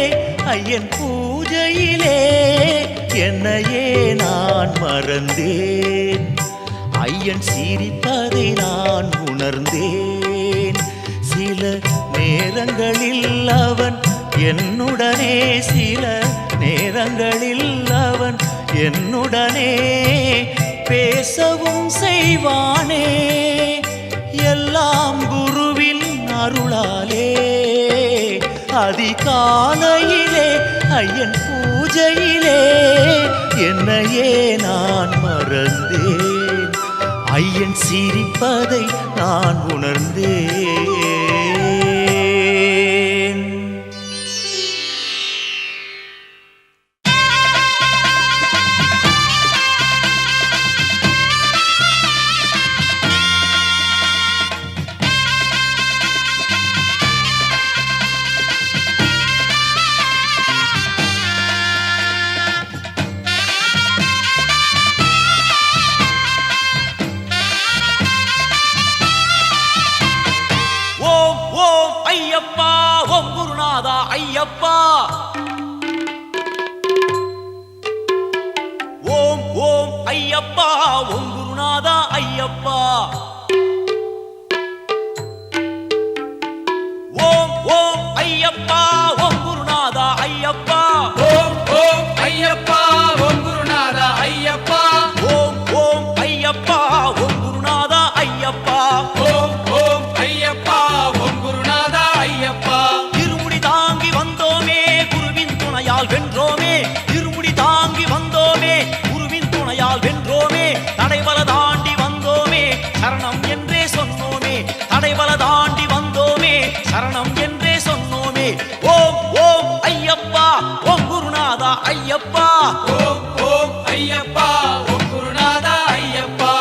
Speaker 1: ஐயன் பூஜையிலே என்னையே நான் மறந்தேன் ஐயன் சிரிப்பதை நான் உணர்ந்தேன் சில நேரங்களில் அவன் என்னுடனே சில நேரங்களில் அவன் என்னுடனே பேசவும் செய்வானே எல்லாம் குருவின் அருளாலே அதிகாலையிலே ஐயன் பூஜையிலே என்னையே நான் மறந்தேன் ஐயன் சிரிப்பதை நான் உணர்ந்தேன் ஓம் குருநாதா ஐயப்பா ஓம் ஓம் ஐயப்பா ஓம் குருநாதா ஐயப்பா ஓம் ஓம் ஐயப்பா ஓம் குருநாதா ஐயப்பா
Speaker 3: ஓம் ஓம் ஐயப்பா ஓம் குருநாதா ஐயப்பா
Speaker 1: ஓம் ஓம் ஐயப்பா ஓம் குருநாதா ஐயப்பா
Speaker 3: ஓம் ஓம் ஐயப்பா ஓம் குருநாதா ஐயப்பா
Speaker 1: இருமுடி தாங்கி வந்தோமே குருவின் துணையால் வென்றோமே இருமுடி தாங்கி வந்தோமே குருவின் துணையால் வென்றோமே தடைவல தாண்டி வந்தோமே சரணம் என்றே சொன்னோமே தடைவல தாண்டி வந்தோமே சரணம் என்றே சொன்னோமே ஓம் ஓம் ஐயப்பா ஓம் குருநாதா ஐயப்பா
Speaker 3: ஓம் ஓம் ஐயப்பா ஓம் குருநாதா ஐயப்பா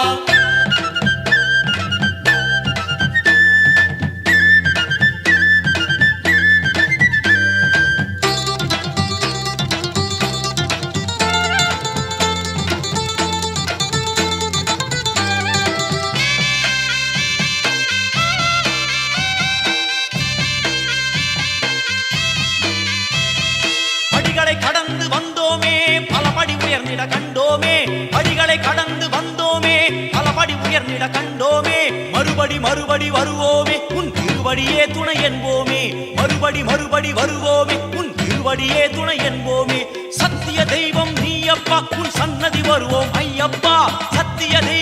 Speaker 1: படிகளை கடந்து வந்தோமே பலபடி உயர்ந்திட கண்டோமே படிகளை கடந்து வந்தோமே பலபடி உயர்ந்திட கண்டோமே மறுபடி மறுபடி வருவோமே உன் திருவடியே துணை என்போமே மறுபடி மறுபடி வருவோமே உன் திருவடியே துணை என்போமே சத்திய தெய்வம் நீயப்பா உன் சன்னதி வருவோம் ஐயப்பா சத்திய தெய்வம்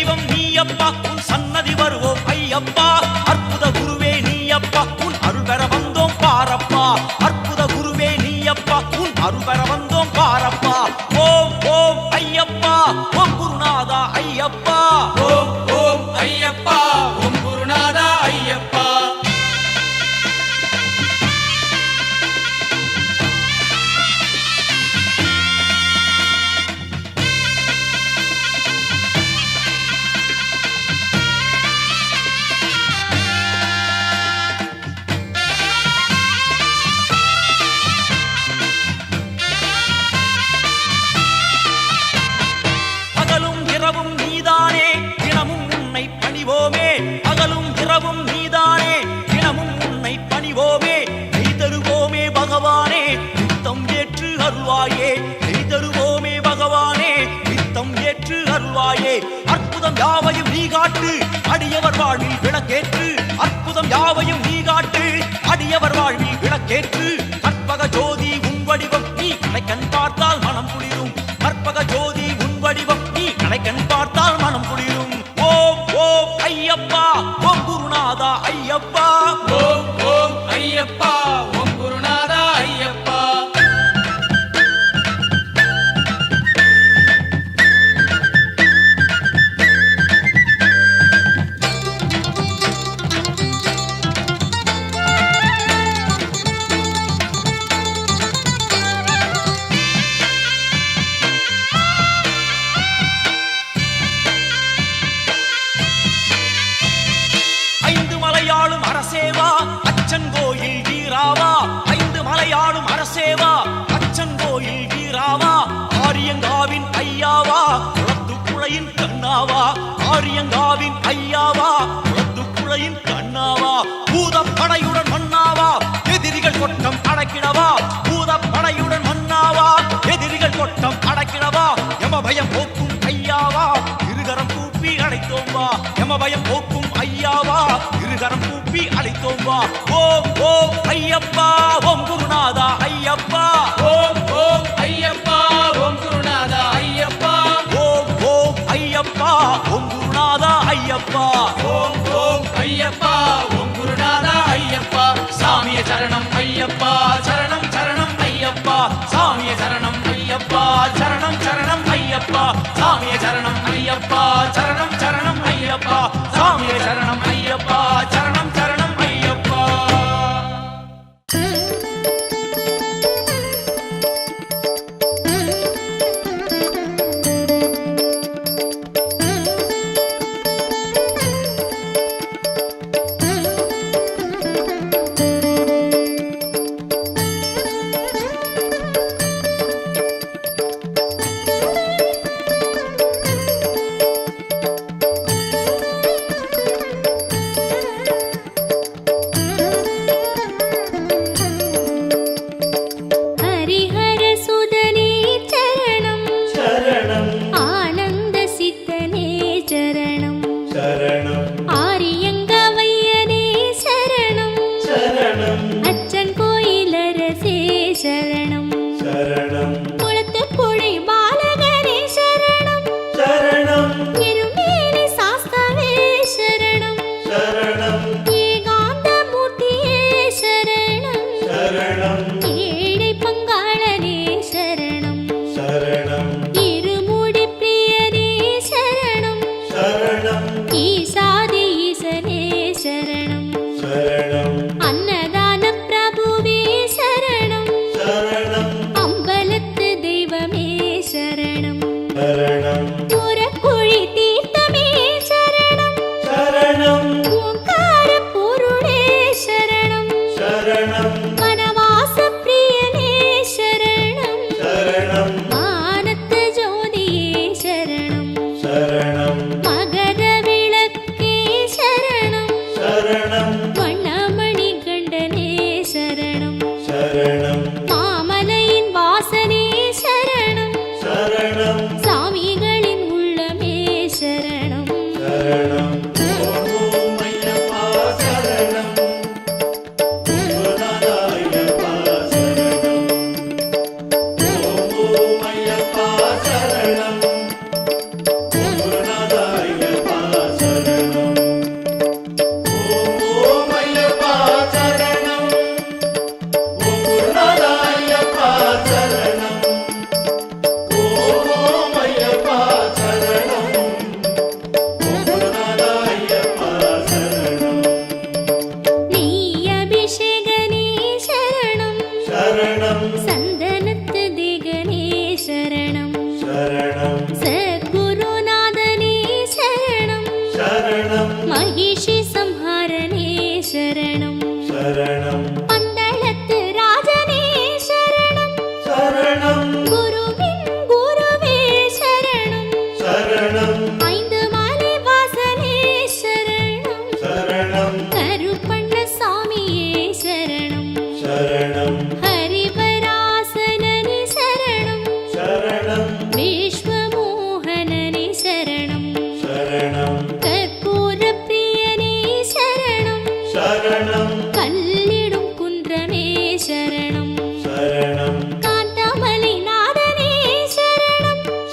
Speaker 1: யாவையும் நீ காட்டு அடியவர் வாழ்வில் விளக்கேற்று அற்புதம் யாவையும் நீ காட்டு அடியவர் வாழ்வில் விளக்கேற்று கற்பக ஜோதி உன் வடிவம் நீ கண் பார்த்தால் மனம் குளிரும் கற்பக ஜோதி உன் வடிவம் நீ கண் பார்த்தால் மனம் குளிரும் ஓம் ஓம் ஐயப்பா ஓம் குருநாதா ஐயப்பா
Speaker 3: ஓம் ஓம் ஐயப்பா ஓம் குருநாதா ஐயப்பா
Speaker 1: ஐந்து மலையாளும் அரசேவா அச்சன் கோயில் வீராவா ஐந்து மலையாளும் அரசேவா அச்சன் கோயில் வீராவா ஆரியங்காவின் ஐயாவா குளத்துக்குழையின் கண்ணாவா ஆரியங்காவின் ஐயாவா குளத்துக்குழையின் கண்ணாவா பூதப்படையுடன் மன்னாவா எதிரிகள் கொட்டம் அடக்கிடவா பூதப்படையுடன் மன்னாவா எதிரிகள் கொட்டம் அடக்கிடவா எம பயம் போக்கும் ஐயாவா இருகரம் கூப்பி அழைத்தோம் வா எம பயம் போக்கும் ஐயாவா இருகரம் கூப்பி அழைத்தோம் வா ஓம் ஓம் ஐயப்பா ஓம் குருநாதா ஐயப்பா
Speaker 3: ஓம் ஓம் ஐயப்பா ஓம் குருநாதா ஐயப்பா
Speaker 1: ஓம் ஓம் ஐயப்பா ஓம் குருநாதா ஐயப்பா
Speaker 3: ஓம் ஓம் ஐயப்பா ஓம் குருநாதா ஐயப்பா சாமிய சரணம் ஐயப்பா சரணம் சரணம் ஐயப்பா சாமிய சரணம் ஐயப்பா சரணம் சரணம் ஐயப்பா சாமிய சரணம் ஐயப்பா சரணம் சரணம் ஐயப்பா சாமிய சரணம் ஐயப்பா சரணம் சரணம் ஐயப்பா
Speaker 6: ஹரிஹர சுதனே சரணம்
Speaker 5: சரணம்
Speaker 6: ஆனந்த சித்தனே சரணம்
Speaker 5: சரணம்
Speaker 6: ஆரியங்கவையனே சரணம்
Speaker 5: சரணம்
Speaker 6: அச்சன் கோயிலரசே சரணம்
Speaker 5: சரணம்
Speaker 6: குளத்துப்புழை பாலகனே சரணம்
Speaker 5: சரணம்
Speaker 6: இருமேனி சாஸ்தாவே சரணம்
Speaker 5: சரணம்
Speaker 6: ஏகாந்தமூர்த்தியே சரணம்
Speaker 5: சரணம்
Speaker 6: ஏழை பங்காளனே சரணம்
Speaker 5: சரணம்
Speaker 6: இருமுடி பிரியனே சரணம்
Speaker 5: சரணம்
Speaker 6: ஈசாதி ஈசனே சரணம்
Speaker 5: சரணம்
Speaker 6: அன்னதான பிரபுவே சரணம்
Speaker 5: சரணம்
Speaker 6: அம்பலத்து தெய்வமே சரணம்
Speaker 5: சரணம்
Speaker 6: புறக்குழி தீர்த்தமே சரணம்
Speaker 5: சரணம்
Speaker 6: ஓங்கார பொருளே சரணம்
Speaker 5: சரணம்
Speaker 6: வனவாச பிரியனே சரணம்
Speaker 5: சரணம்
Speaker 6: வானத்து ஜோதியே சரணம்
Speaker 5: சரணம்
Speaker 6: மகர விளக்கே சரணம்
Speaker 5: சரணம்
Speaker 6: வண்ணமணி கண்டனே சரணம்
Speaker 5: சரணம்
Speaker 6: மாமலையின் வாசனே சரணம்
Speaker 5: சரணம்
Speaker 6: சாமிகளின் உள்ளமே சரணம்
Speaker 5: சரணம் ஓம் ஐயப்பா சரணம் குருநாதா ஐயப்பா சரணம் ஓம் ஐயப்பா சரணம் குருநாதா ஐயப்பா சரணம் ஓம் ஐயப்பா சரணம் குருநாதா ஐயப்பா சரணம் ஓம் ஐயப்பா சரணம் குருநாதா ஐயப்பா சரணம்
Speaker 6: நெய் அபிஷேகனே சரணம்
Speaker 5: சரணம்
Speaker 6: சந்தனத்து திகனே சரணம்
Speaker 5: சரணம்
Speaker 6: சத்குருநாதனே சரணம்
Speaker 5: சரணம்
Speaker 6: மகிஷி சம்ஹாரனே சரணம்
Speaker 5: சரணம்
Speaker 6: பந்தளத்து ராஜனே சரணம்
Speaker 5: சரணம்
Speaker 6: குருவின் குருவே சரணம்
Speaker 5: சரணம்
Speaker 6: ஐந்து மலை வாசனே சரணம்
Speaker 5: சரணம்
Speaker 6: கருப்பண்ண சாமியே சரணம்
Speaker 5: சரணம்
Speaker 6: ஹரிவராசனனே சரணம்
Speaker 5: சரணம்
Speaker 6: விஸ்வமோகனனே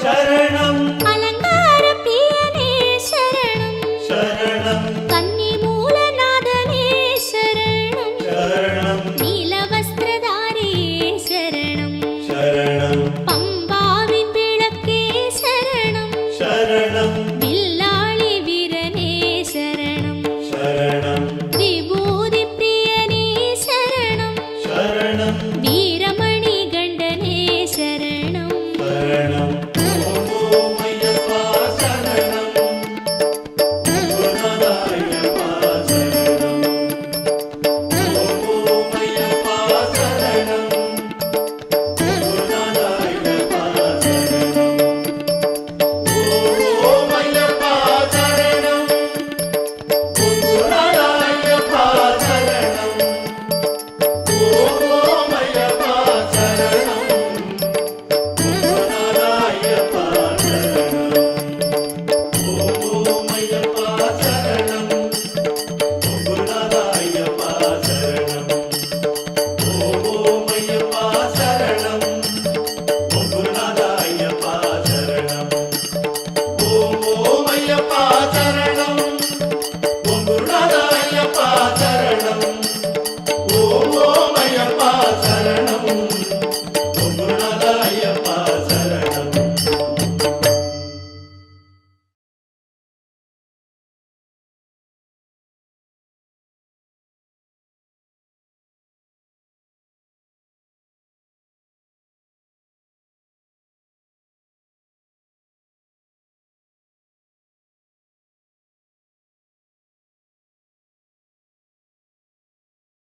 Speaker 5: சரணம்
Speaker 6: அலங்கார பிரியனே சரணம்
Speaker 5: சரணம்
Speaker 6: கன்னி மூலநாதனே சரணம்
Speaker 5: சரணம்
Speaker 6: நீலவஸ்திரதாரியே சரணம்
Speaker 5: சரணம்
Speaker 6: பம்பாவின் விளக்கே சரணம்
Speaker 5: சரணம்
Speaker 6: வில்லாளி வீரனே சரணம்
Speaker 5: சரணம்
Speaker 6: விபூதி பிரியனே சரணம்
Speaker 5: சரணம்
Speaker 6: வீரமணி கண்டனே சரணம்
Speaker 5: சரணம் ஓம் ஐயப்பா சரணம் குருநாதா ஐயப்பா சரணம் ஓம் ஐயப்பா சரணம் குருநாதா ஐயப்பா சரணம் ஓம் ஐயப்பா சரணம் குருநாதா ஐயப்பா சரணம் ஓம் ஐயப்பா சரணம் குருநாதா ஐயப்பா சரணம் ஓம் ஐயப்பா சரணம் குருநாதா ஐயப்பா சரணம் ஓம் ஐயப்பா சரணம் குருநாதா ஐயப்பா சரணம் ஓம் ஐயப்பா சரணம்